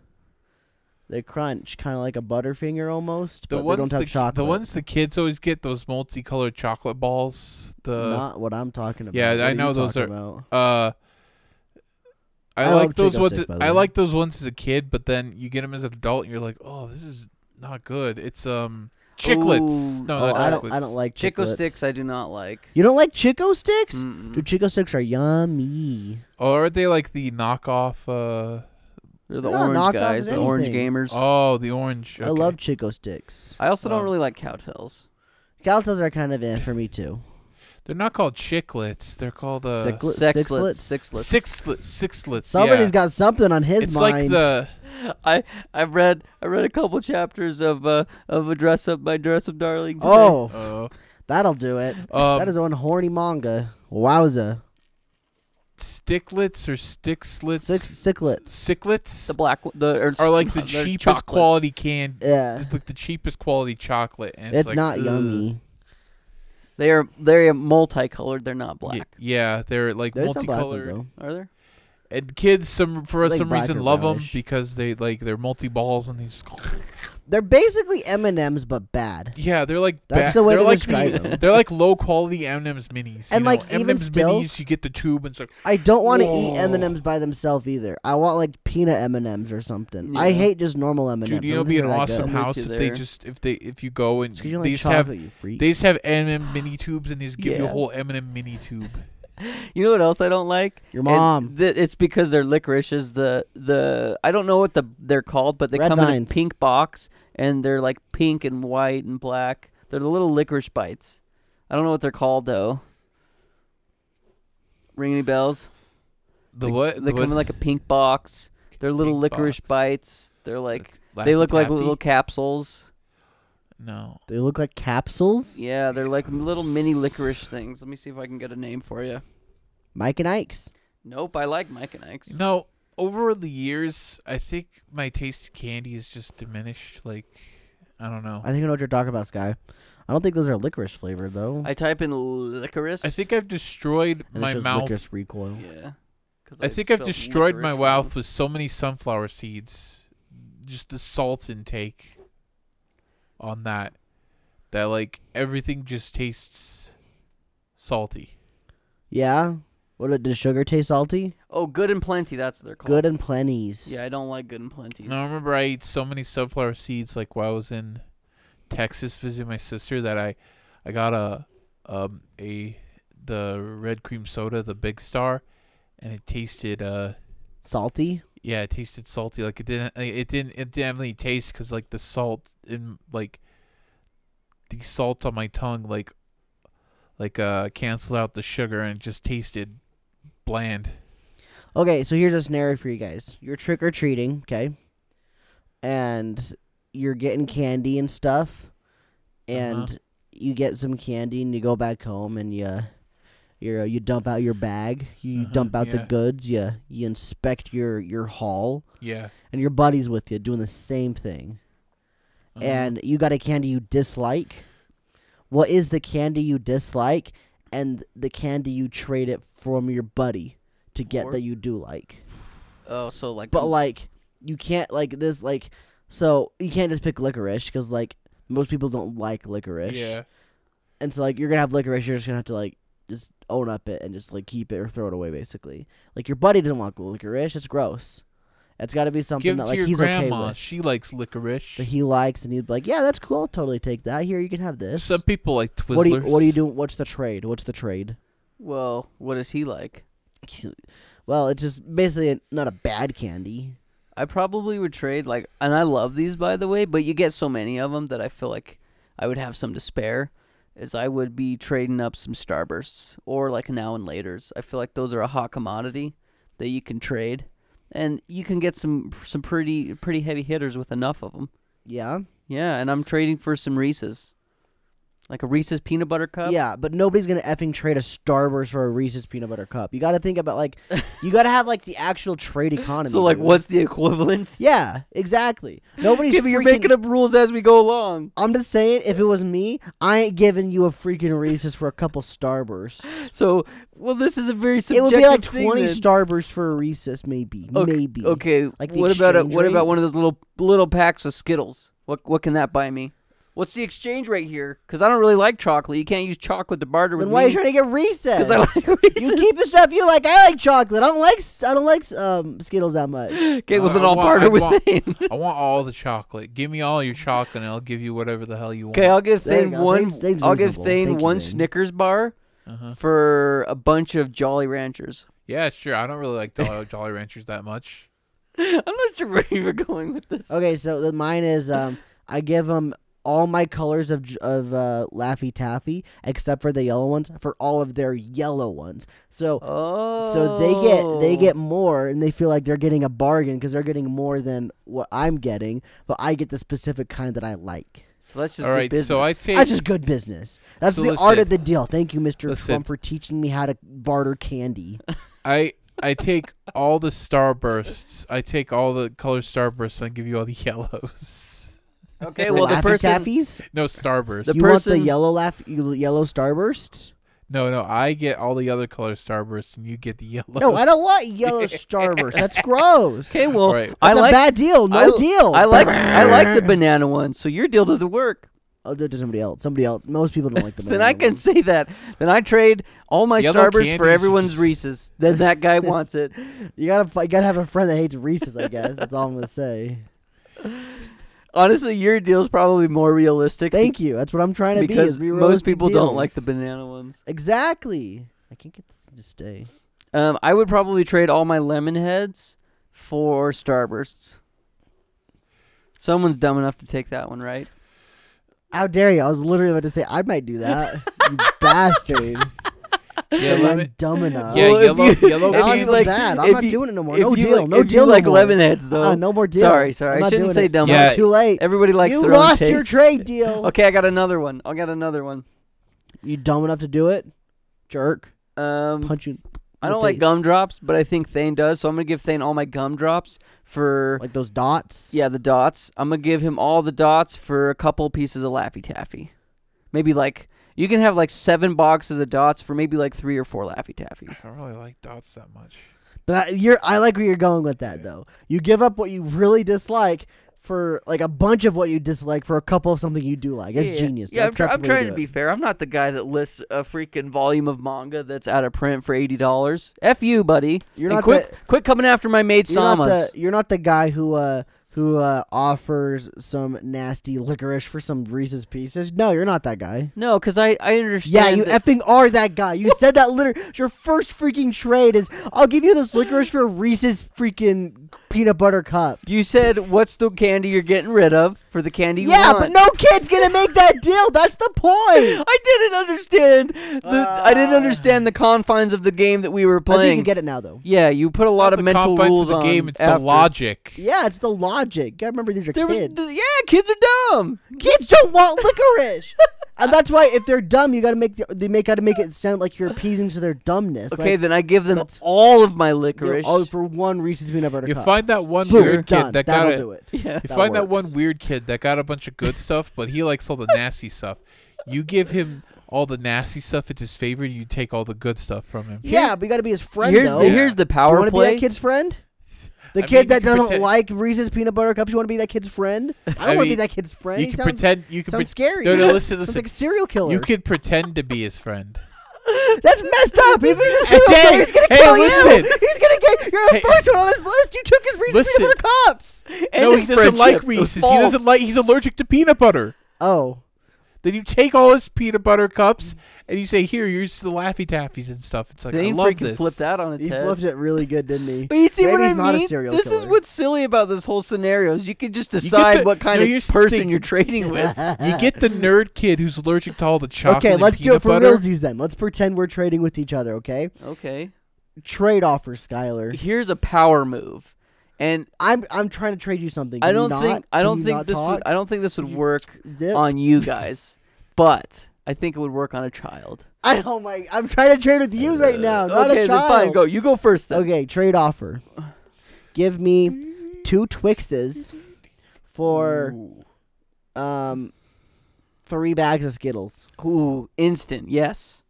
They crunch, kind of like a Butterfinger almost, but they don't have chocolate. The ones the kids always get, those multicolored chocolate balls. Not what I'm talking about. Yeah, What I are know you those talking are- about? I I like love those Chico ones. sticks, by the I way. like those ones as a kid, but then you get them as an adult, and you're like, oh, this is not good. It's chiclets. Ooh. No, Oh, not I chiclets. don't like Chico chiclets. sticks I do not like. You don't like Chico sticks? Mm-mm. Dude, Chico sticks are yummy. Or are they like the knockoff? They're the They're not orange knockoff guys, of the orange anything. gamers. Oh, the orange. I okay. love Chico sticks. I also don't Oh. really like cowtails. Caltos are kind of for me too. They're not called chiclets. They're called Sixlets? sixlets. Somebody's yeah. got something on his It's mind. like the I read a couple chapters of a dress up darling. Today. Oh, that'll do it. um, That is one horny manga. Wowza. sticklets or stickslets. Sicklets. Sicklets the black are like the they're cheapest chocolate. quality candy. Yeah. It's like the cheapest quality chocolate, and It's like, not ugh. yummy. They're multicolored. They're not black. Yeah, they're like There's some black ones multicolored. though. Are there? And kids, for Like some black reason, or love them brownish. because they're multi balls and they just. They're basically M&Ms but bad. Yeah, they're like That's the way they're to like describe them. They're like low quality M&M's minis. And, you like, know? even M&M's still- minis, you get the tube and it's like I don't want to Whoa. eat M&Ms by themselves either. I want like peanut M&Ms or something. I Yeah. hate just normal M&Ms. dude, you I know, don't be think an they're that awesome good. I'm with house you if there. if you go and It's 'cause you don't they like just have chocolate, you freak. they just have M&M mini tubes and they just give you a Yeah. whole M&M mini tube. You know what else I don't like? Your mom. And it's because their licorice is the I don't know what they're called, but they Red come in a Vines. pink box and they're like pink and white and black. They're the little licorice bites. I don't know what they're called though. Ring any bells? The what? They come in like a pink box. They're little Pink licorice box. bites. They're like Laffy they look like Taffy? little capsules. No. They look like capsules. Yeah, they're like little mini licorice things. Let me see if I can get a name for you. Mike and Ike's. Nope, I like Mike and Ike's. No, over the years, I think my taste in candy has just diminished. Like, I don't know. I think I know what you're talking about, Sky. I don't think those are licorice flavored though. I type in licorice. I think I've destroyed And my it's just mouth. licorice recoil. Yeah. 'Cause I think I've spelled destroyed my licorice mouth wrong. with so many sunflower seeds. Just the salt intake on that like everything just tastes salty. Yeah. Does sugar taste salty? Oh, Good and Plenty. That's what they're called. Good and Plenty's. Yeah, I don't like Good and Plenty's. No, I remember I ate so many sunflower seeds like while I was in Texas visiting my sister that I got the red cream soda, the Big Star, and it tasted Salty. yeah, it tasted salty. Like it didn't have any taste because like the salt in like the salt on my tongue canceled out the sugar and it just tasted bland. Okay, so here's a scenario for you guys. You're trick or treating, okay, and you're getting candy and stuff, and you get some candy and you go back home and you dump out your bag, you dump out the goods, you inspect your haul, and your buddy's with you doing the same thing, and you got a candy you dislike. What is the candy you dislike, and the candy you trade it from your buddy to get that you do like? Oh, so like, but like you can't like this like, so you can't just pick licorice because like most people don't like licorice. Yeah. And so like you're gonna have licorice, you're just gonna have to like just own up it and just like keep it or throw it away basically. Like your buddy doesn't want licorice, it's gross. It's got to be something that like your he's grandma. okay with. She likes licorice. That he likes, and he'd be like, "Yeah, that's cool. I'll totally take that. Here, you can have this." Some people like Twizzlers. What do you do? What's the trade? well, what does he like? Well, it's just basically not a bad candy. I probably would trade like, and I love these by the way, but you get so many of them that I feel like I would have some to spare. Is I would be trading up some Starbursts or like Now and Laters. I feel like those are a hot commodity that you can trade. And you can get some pretty heavy hitters with enough of them. Yeah? Yeah, and I'm trading for some Reese's. Like a Reese's Peanut Butter Cup. Yeah, but nobody's going to effing trade a Starburst for a Reese's Peanut Butter Cup. You got to think about, like, you got to have, like, the actual trade economy. So, like, dude. what's the equivalent? Yeah, exactly. Nobody's You're making up rules as we go along. I'm just saying, if it was me, I ain't giving you a freaking Reese's for a couple Starbursts. So, well, this is a very subjective thing. It would be like thing, 20 then. Starbursts for a Recess, maybe. Okay, Maybe. Okay, Like what about one of those little packs of Skittles? What can that buy me? What's the exchange rate here? Because I don't really like chocolate. You can't use chocolate to barter with me. Then why are you trying to get Reese's? Because I like Reese's. You keep the stuff you like. I like chocolate. I don't like Skittles that much. Okay, well then I'll barter with Thane. I want all the chocolate. Give me all your chocolate, and I'll give you whatever the hell you want. Okay, I'll give Thane one. Thane's I'll give reasonable. Thane Thank you, one Thane. Snickers bar for a bunch of Jolly Ranchers. Yeah, sure. I don't really like Jolly Ranchers that much. I'm not sure where you were going with this. Okay, so mine is I give them all my colors of Laffy Taffy except for the yellow ones for all of their yellow ones. So they get more and they feel like they're getting a bargain because they're getting more than what I'm getting, but I get the specific kind that I like. So that's just all good right. business. So I take. That's just good business. That's So the listen. art of the deal. Thank you, Mr. Listen. Trump, for teaching me how to barter candy. I take all the Starbursts. I take all the color Starbursts and I give you all the yellows. Okay, For well the Laffy person. Taffies? No Starburst. The You want the person- yellow yellow Starbursts? No. I get all the other color Starbursts and you get the yellows. No, I don't want yellow Starbursts. That's gross. Okay, well Right. I That's like a bad deal. No deal. I like the banana one. So your deal doesn't work. I'll do it to somebody else. Somebody else. Most people don't like the Then banana I can one. say that. Then I trade all my Yellow Starbursts candies for are everyone's just- Reese's. Then that guy wants it. You gotta have a friend that hates Reese's. I guess that's all I'm gonna say. Honestly, your deal's probably more realistic. Thank you. That's what I'm trying to be. Because Is be most realistic people don't like deals. the banana ones. Exactly. I can't get this thing to stay. I would probably trade all my lemon heads for Starbursts. Someone's dumb enough to take that one, right? How dare you? I was literally about to say I might do that. You bastard. Yeah, Because I'm lemon- dumb enough. Yeah, Well, if yellow. you- yellow Now I you feel like- bad. I'm if not you- doing it no more. If No you deal. like- No if deal. you no like more. lemon heads, though. No more deal. Sorry. I'm I not shouldn't doing say it. dumb. Yeah. Too late. Everybody likes You their lost own your taste. trade deal. Okay, I got another one. You dumb enough to do it? Jerk. Um, Punch you. I in the don't like face. gumdrops, but I think Thane does, so I'm gonna give Thane all my gumdrops for Like those dots? the dots. I'm gonna give him all the dots for a couple pieces of Laffy Taffy. Maybe like you can have like 7 boxes of dots for maybe like 3 or 4 Laffy Taffies. I don't really like dots that much. But I like where you're going with that, though. You give up what you really dislike for like a bunch of what you dislike for a couple of something you do like. It's genius. Yeah, That's I'm the way trying do to it. be fair. I'm not the guy that lists a freaking volume of manga that's out of print for $80. F you, buddy. You're And not quit coming after my maid Samas. You're not the guy who offers some nasty licorice for some Reese's Pieces. No, you're not that guy. No, because I understand. Yeah, you that- effing are that guy. You said that literally. Your first freaking trade is, I'll give you this licorice for Reese's freaking peanut butter cup. You said, what's the candy you're getting rid of for the candy you Yeah, want? but no kid's gonna make that deal. That's the point. I didn't understand. I didn't understand the confines of the game that we were I playing. think you get it now, though. Yeah, you put a It's lot not of the mental confines rules of the on game. It's after. the logic. Yeah, it's the logic. Gotta remember these are kids. Kids are dumb. Kids don't want licorice. And that's why if they're dumb, you gotta make it sound like you're appeasing to their dumbness. Okay, like, then I give them that's- all of my licorice. all for one Reese's peanut butter You cup. find that one Boom, weird done. kid that That'll got do it. Yeah. You That find that one works. weird kid that got a bunch of good stuff, but he likes all the nasty stuff. You give him all the nasty stuff; it's his favorite. You take all the good stuff from him. Yeah, but you gotta be his friend, Here's though. here's the You power want to be play. that kid's friend? The I kid mean, that you can doesn't pretend- like Reese's peanut butter cups. You want to be that kid's friend? I don't I want to be mean, that kid's friend. You He can sounds, pretend. You can sounds scary. No, listen, Sounds listen. like a serial killer. You could pretend to be his friend. That's messed up. If he's a serial Hey, killer, he's gonna hey, kill listen. you. He's gonna get. You're the Hey. first one on his list. You took his Reese's Listen. peanut butter cups. No, he doesn't like friendship. It was Reese's. He false. doesn't like. He's allergic to peanut butter. Oh, Then you take all his peanut butter cups and you say, "Here, here's the Laffy Taffies and stuff." It's like They I love freaking this. flipped that on its he head. flipped it really good, didn't he? But you see Maybe what he's I not a mean? serial This is killer. what's silly about this whole scenario is you can just get decide the- what kind no, of here's the person thing. you're trading with. You get the nerd kid who's allergic to all the chocolate. Okay, and let's do peanut it for butter. realsies then. Let's pretend we're trading with each other. Okay, Okay. trade offer, Skylar. Here's a power move. And I'm trying to trade you something. I Can you don't not? think Can you this not would talk? I don't think this would work Zip. on you guys. But I think it would work on a child. I'm trying to trade with you right now, not okay, a then child. fine, go. You go first then. Okay, trade offer. Give me 2 Twixes for Ooh. 3 bags of Skittles. Ooh, instant. Yes.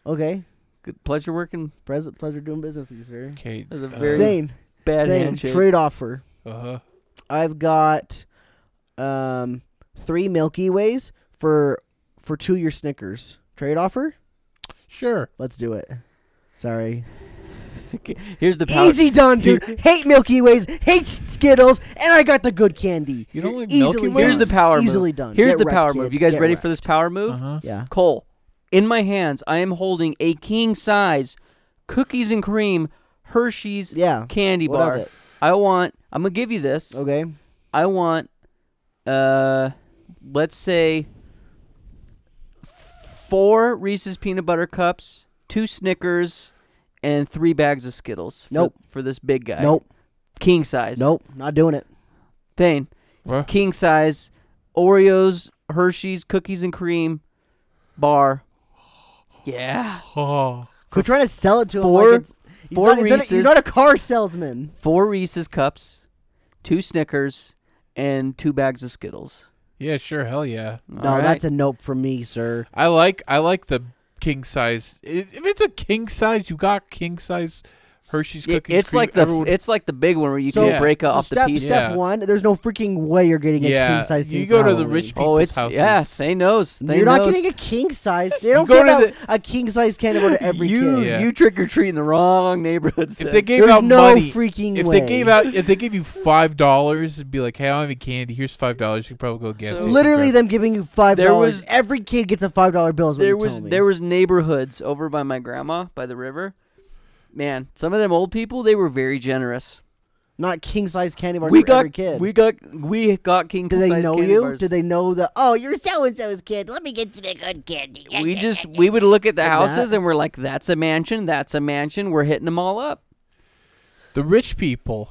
Okay. Good pleasure working. Pleasure doing business with you, sir. Okay. That's a very Zane, bad Zane, handshake. trade offer. Uh-huh. I've got 3 Milky Ways for 2 your Snickers. Trade offer? Sure. Let's do it. Sorry. Okay, here's the power. Easy done, dude. Hate Milky Ways, hate Skittles, and I got the good candy. You don't like Easily Milky done. Ways? Here's the power move. Easily done. Here's Get the wrecked, power move. You kids. guys Get ready wrecked. for this power move? Uh-huh. Yeah. Cole, in my hands, I am holding a king size cookies and cream Hershey's Yeah. candy What of bar. it? I'm gonna give you this. Okay. I want let's say 4 Reese's peanut butter cups, 2 Snickers, and 3 bags of Skittles. Nope. For this big guy. Nope. King size. Nope. Not doing it. Thane. What? King size Oreos, Hershey's, cookies and cream bar. Yeah. Oh. Quit trying to sell it to him. Four- Like he's four not- you're Reese's. not a car salesman. 4 Reese's cups, 2 Snickers, and 2 bags of Skittles. Yeah, sure. Hell yeah. No, that's a nope from me, sir. I like the king size. If it's a king size, you got king size Hershey's cookies. It's like the big one where you So- can break off the step, pieces. Step Yeah. 1, there's no freaking way you're getting a Yeah, king size. you thing go for to the Halloween. rich people- Oh, it's houses. yeah. They knows. They You're not knows. getting a king size. They don't go give to out the- a king size candy bar to every you kid. Yeah. you trick or treat in the wrong neighborhoods. If then. they gave There's out no money, freaking if way. they gave you $5 and be like, "Hey, I don't have any candy. Here's $5. You can probably go get So- it." Literally them giving you $5. was- Every kid gets a $5 bill. Is what there you was told me. there was neighborhoods over by my grandma by the river. Man, some of them old people, they were very generous. Not king size candy bars We for got every kid. we got king Did they size know candy you? bars. Did they know that? Oh, you're so and so's kid. Let me get you the good candy. We would look at the Like houses that? and we're like, that's a mansion, that's a mansion. We're hitting them all up. The rich people.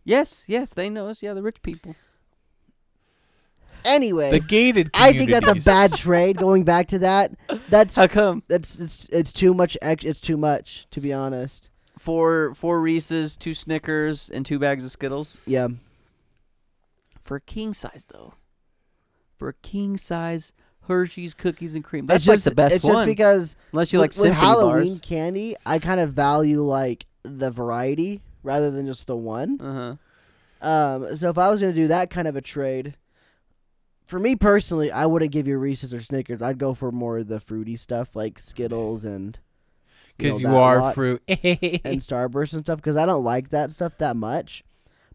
Yes, they know us. Yeah, the rich people. Anyway, The gated I think that's a communities. bad trade. Going back to that, that's How come? it's too much. It's too much, to be honest. 4 Reese's, 2 Snickers, and 2 bags of Skittles. Yeah. For a king size, though. For a king size Hershey's cookies and cream. It's That's like just the best It's one. just because Unless you like with symphony Halloween bars. candy, I kind of value like the variety rather than just the one. Uh-huh. So if I was gonna do that kind of a trade, for me personally, I wouldn't give you Reese's or Snickers. I'd go for more of the fruity stuff like Skittles and Because you that are lot, fruit. and Starburst and stuff. Because I don't like that stuff that much,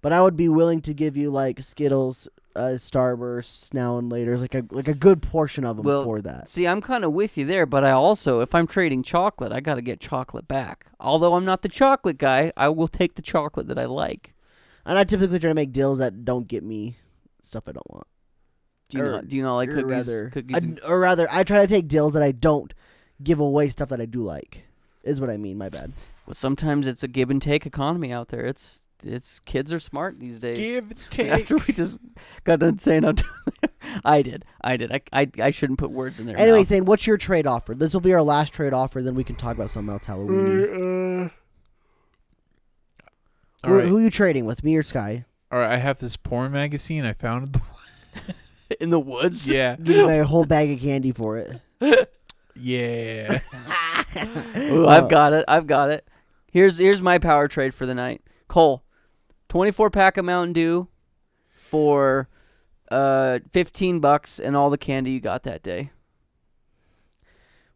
but I would be willing to give you like Skittles, Starbursts now and later, like a good portion of them for that. See, I'm kind of with you there, but I also, if I'm trading chocolate, I got to get chocolate back. Although I'm not the chocolate guy, I will take the chocolate that I like. And I typically try to make deals that don't get me stuff I don't want. Do you not like cookies? Or rather, I try to take deals that I don't give away stuff that I do like. Is what I mean. My bad. Well, sometimes it's a give and take economy out there. It's kids are smart these days. Give and take. After we just got done saying, I did. I shouldn't put words in there. Anyway, Thane, what's your trade offer? This will be our last trade offer. Then we can talk about something else Halloween. Who are you trading with, me or Sky? All right, I have this porn magazine I found in the woods. Yeah. Give me a whole bag of candy for it. Yeah. Ooh, I've got it. Here's my power trade for the night. Cole, 24-pack of Mountain Dew for $15 and all the candy you got that day.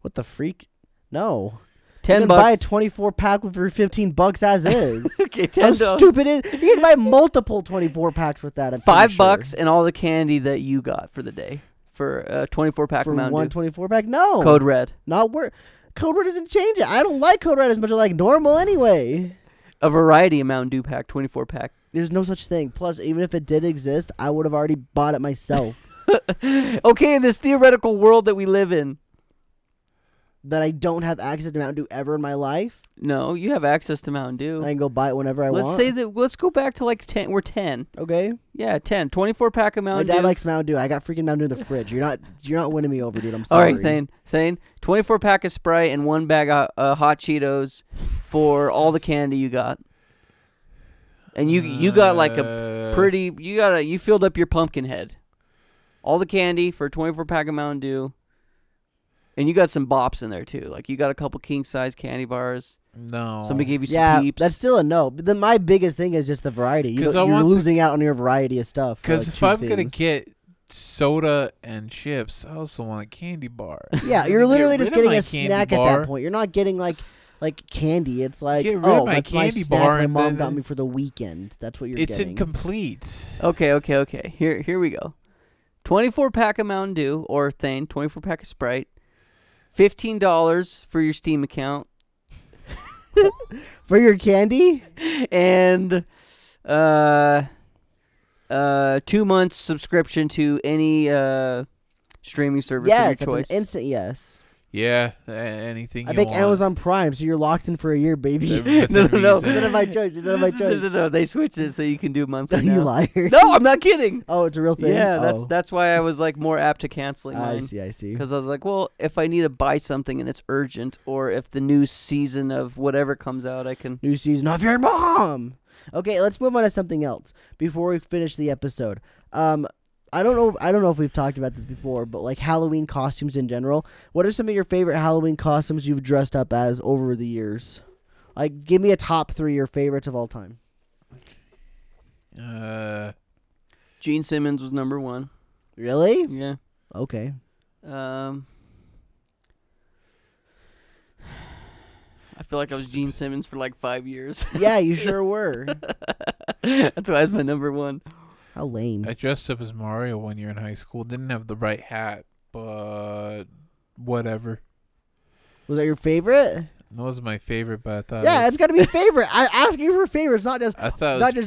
What the freak? No. $10. You can buy a 24-pack for $15 as is. Okay, $10. How stupid is? You can buy multiple 24-packs with that. I'm $5 and all the candy that you got for the day for a 24-pack of Mountain Dew. For one 24-pack? No. Code Red. Not worth. Code Red doesn't change it. I don't like Code Red as much as I like normal anyway. A variety of Mountain Dew pack, 24-pack. There's no such thing. Plus, even if it did exist, I would have already bought it myself. Okay, in this theoretical world that we live in. That I don't have access to Mountain Dew ever in my life? No, you have access to Mountain Dew. I can go buy it whenever I want. Let's go back to like 10. We're 10. Okay. Yeah, 10. 24-pack of Mountain Dew. My dad likes Mountain Dew. I got freaking Mountain Dew in the fridge. You're not winning me over, dude. I'm sorry. All right, Thane. 24-pack of Sprite and one bag of Hot Cheetos for all the candy you got. And you got like a pretty you filled up your pumpkin head. All the candy for a 24-pack of Mountain Dew. And you got some bops in there too. Like you got a couple king size candy bars. No. Somebody gave you some peeps. That's still a no. But then my biggest thing is just the variety. You're losing out on your variety of stuff. Because if I'm gonna get soda and chips, I also want a candy bar. Yeah, you're literally just getting a snack at that point. You're not getting like candy. It's like, that's my snack my mom got me for the weekend. That's what you're getting. It's incomplete. Okay. Here we go. 24-pack of Mountain Dew or Thane, 24-pack of Sprite. $15 for your Steam account. For your candy? And 2 months subscription to any streaming service of your choice. Yes, an instant yes. Yeah, anything I you think want. Amazon Prime, so you're locked in for a year, baby. No. It's not my choice. No, they switched it so you can do monthly now. You liar. No, I'm not kidding. Oh, it's a real thing? Yeah, that's why I was like more apt to canceling mine. I see. Because I was like, well, if I need to buy something and it's urgent, or if the new season of whatever comes out, I can... New season of your mom! Okay, let's move on to something else before we finish the episode. I don't know if we've talked about this before, but like Halloween costumes in general. What are some of your favorite Halloween costumes you've dressed up as over the years? Like, give me a top 3 your favorites of all time. Gene Simmons was number 1. Really? Yeah. Okay. I feel like I was Gene Simmons for like 5 years. Yeah, you sure were. That's why it's my number 1. How lame. I dressed up as Mario one year in high school. Didn't have the right hat, but whatever. Was that your favorite? That was my favorite, but I thought... Yeah, it's got to be a favorite. I ask you for favorites, not just...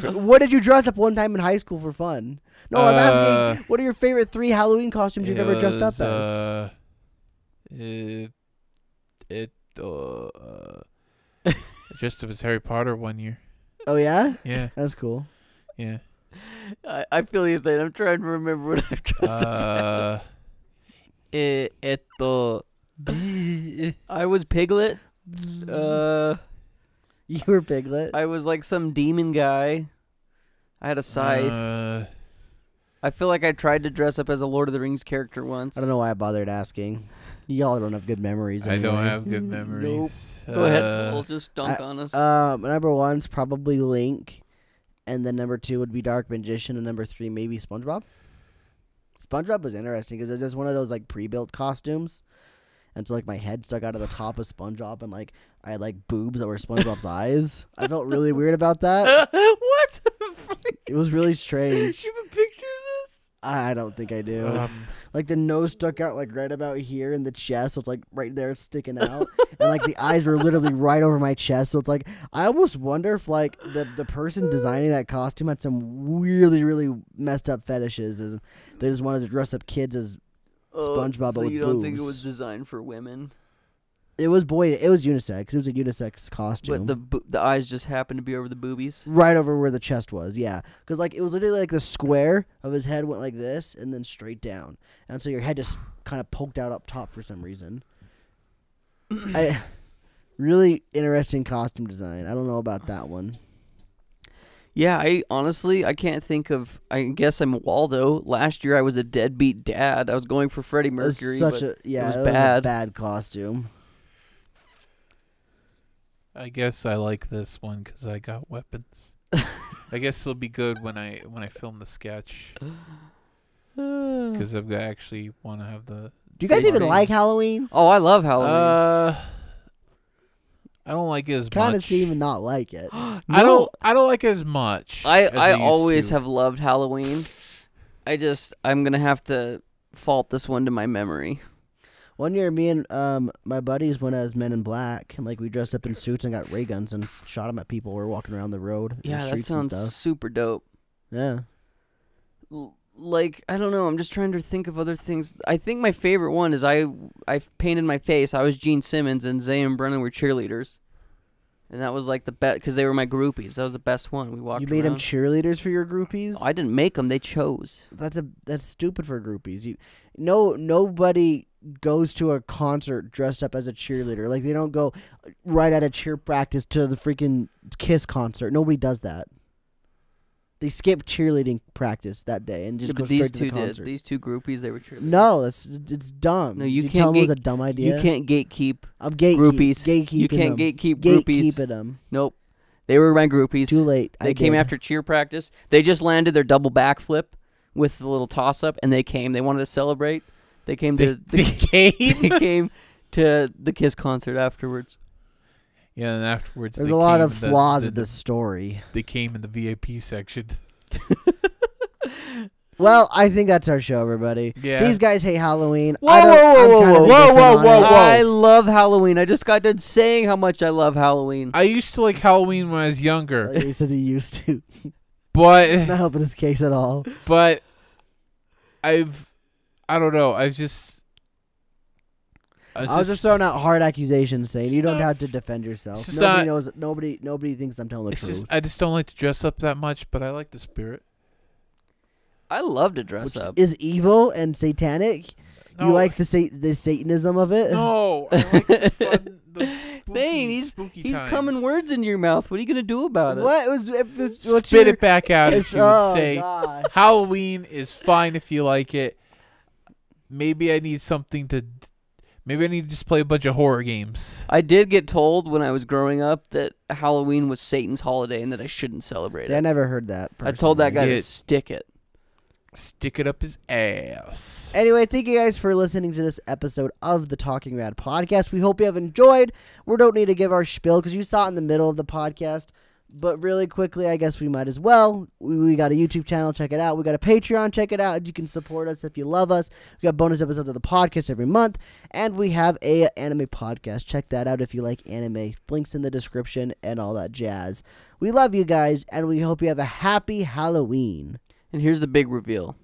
what did you dress up one time in high school for fun? No, I'm asking, what are your favorite 3 Halloween costumes you've ever dressed up as? I dressed up as Harry Potter one year. Oh, yeah? Yeah. That's cool. Yeah. I feel you, Thane. I'm trying to remember what I've dressed up as. I was Piglet. You were Piglet? I was like some demon guy. I had a scythe. I feel like I tried to dress up as a Lord of the Rings character once. I don't know why I bothered asking. Y'all don't have good memories. I anyway. don't have good memories. Nope. Go ahead. We'll just dunk on us. Number 1's probably Link. and then number 2 would be Dark Magician, and number 3 maybe SpongeBob. SpongeBob was interesting because it's just one of those like pre-built costumes, and so like my head stuck out of the top of SpongeBob, and like I had like boobs that were SpongeBob's eyes. I felt really weird about that. What? It was really strange. You have a picture of this? I don't think I do. Like the nose stuck out like right about here in the chest, so it's like right there sticking out, and like the eyes were literally right over my chest. So it's like I almost wonder if like the person designing that costume had some really messed up fetishes, and they just wanted to dress up kids as SpongeBob, but so with you don't boobs. think it was designed for women? It was unisex. It was a unisex costume. But the eyes just happened to be over the boobies? Right over where the chest was, yeah. Because like it was literally like the square of his head went like this and then straight down, and so your head just kind of poked out up top for some reason. Really interesting costume design. I don't know about that one. Yeah, I honestly can't think of. I guess I'm Waldo. Last year I was a deadbeat dad. I was going for Freddie Mercury. It was a bad costume. I guess I like this one because I got weapons. I guess it'll be good when I film the sketch because I actually want to have the. Do you guys even like Halloween? Oh, I love Halloween. I don't like it as much. Kind of seem to not like it. No. I don't like it as much. I always have loved Halloween. I'm gonna have to fault this one to my memory. One year, me and my buddies went as Men in Black, and like we dressed up in suits and got ray guns and shot them at people. We were walking around the road. Yeah, the that streets and sounds stuff. super dope. Yeah. Like, I don't know. I'm just trying to think of other things. I think my favorite one is I painted my face. I was Gene Simmons, and Zay and Brennan were cheerleaders. And that was like the best because they were my groupies. That was the best one. We walked. You made them cheerleaders for your groupies? I didn't make them. They chose. That's stupid for groupies. Nobody goes to a concert dressed up as a cheerleader. Like they don't go right out of cheer practice to the freaking Kiss concert. Nobody does that. They skip cheerleading practice that day and just go straight to the concert. These two groupies, they were cheerleaders. No, it's dumb. No, you can't tell them it was a dumb idea. You can't gatekeep groupies. You can't gatekeep groupies. Gatekeeping them. Nope. They were my groupies. Too late. They came after cheer practice. They just landed their double backflip with the little toss up, and they came. They wanted to celebrate. They came to they came to the Kiss concert afterwards. Yeah, and afterwards there's a lot of flaws in this story. They came in the VIP section. Well, I think that's our show, everybody. Yeah. These guys hate Halloween. Whoa! I love Halloween. I just got done saying how much I love Halloween. I used to like Halloween when I was younger. He says he used to. But not helping his case at all. But I don't know. I was just throwing out hard accusations, saying you don't have to defend yourself. Nobody knows. Nobody thinks I'm telling the truth. I just don't like to dress up that much, but I like the spirit. I love to dress up. Is evil and satanic. No. You like the Satanism of it? No, I like the fun. He's coming words into your mouth. What are you gonna do about it? What was spit it back out? If you would say gosh. Halloween is fine if you like it. Maybe I need something to. Maybe I need to just play a bunch of horror games. I did get told when I was growing up that Halloween was Satan's holiday and that I shouldn't celebrate it. I never heard that. Personally. I told that guy to stick it. Stick it up his ass. Anyway, thank you guys for listening to this episode of the Talking Rad podcast. We hope you have enjoyed. We don't need to give our spiel because you saw it in the middle of the podcast. But really quickly, I guess we might as well. We got a YouTube channel. Check it out. We got a Patreon. Check it out. You can support us if you love us. We got bonus episodes of the podcast every month. And we have a anime podcast. Check that out if you like anime. Links in the description and all that jazz. We love you guys, and we hope you have a happy Halloween. And here's the big reveal.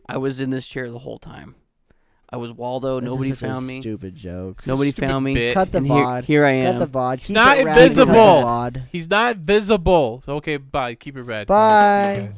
I was in this chair the whole time. I was Waldo. Nobody found me. Stupid jokes. Nobody found me. Cut the VOD. Here I am. Cut the VOD. He's not invisible. He's not visible. Okay, bye. Keep it red. Bye.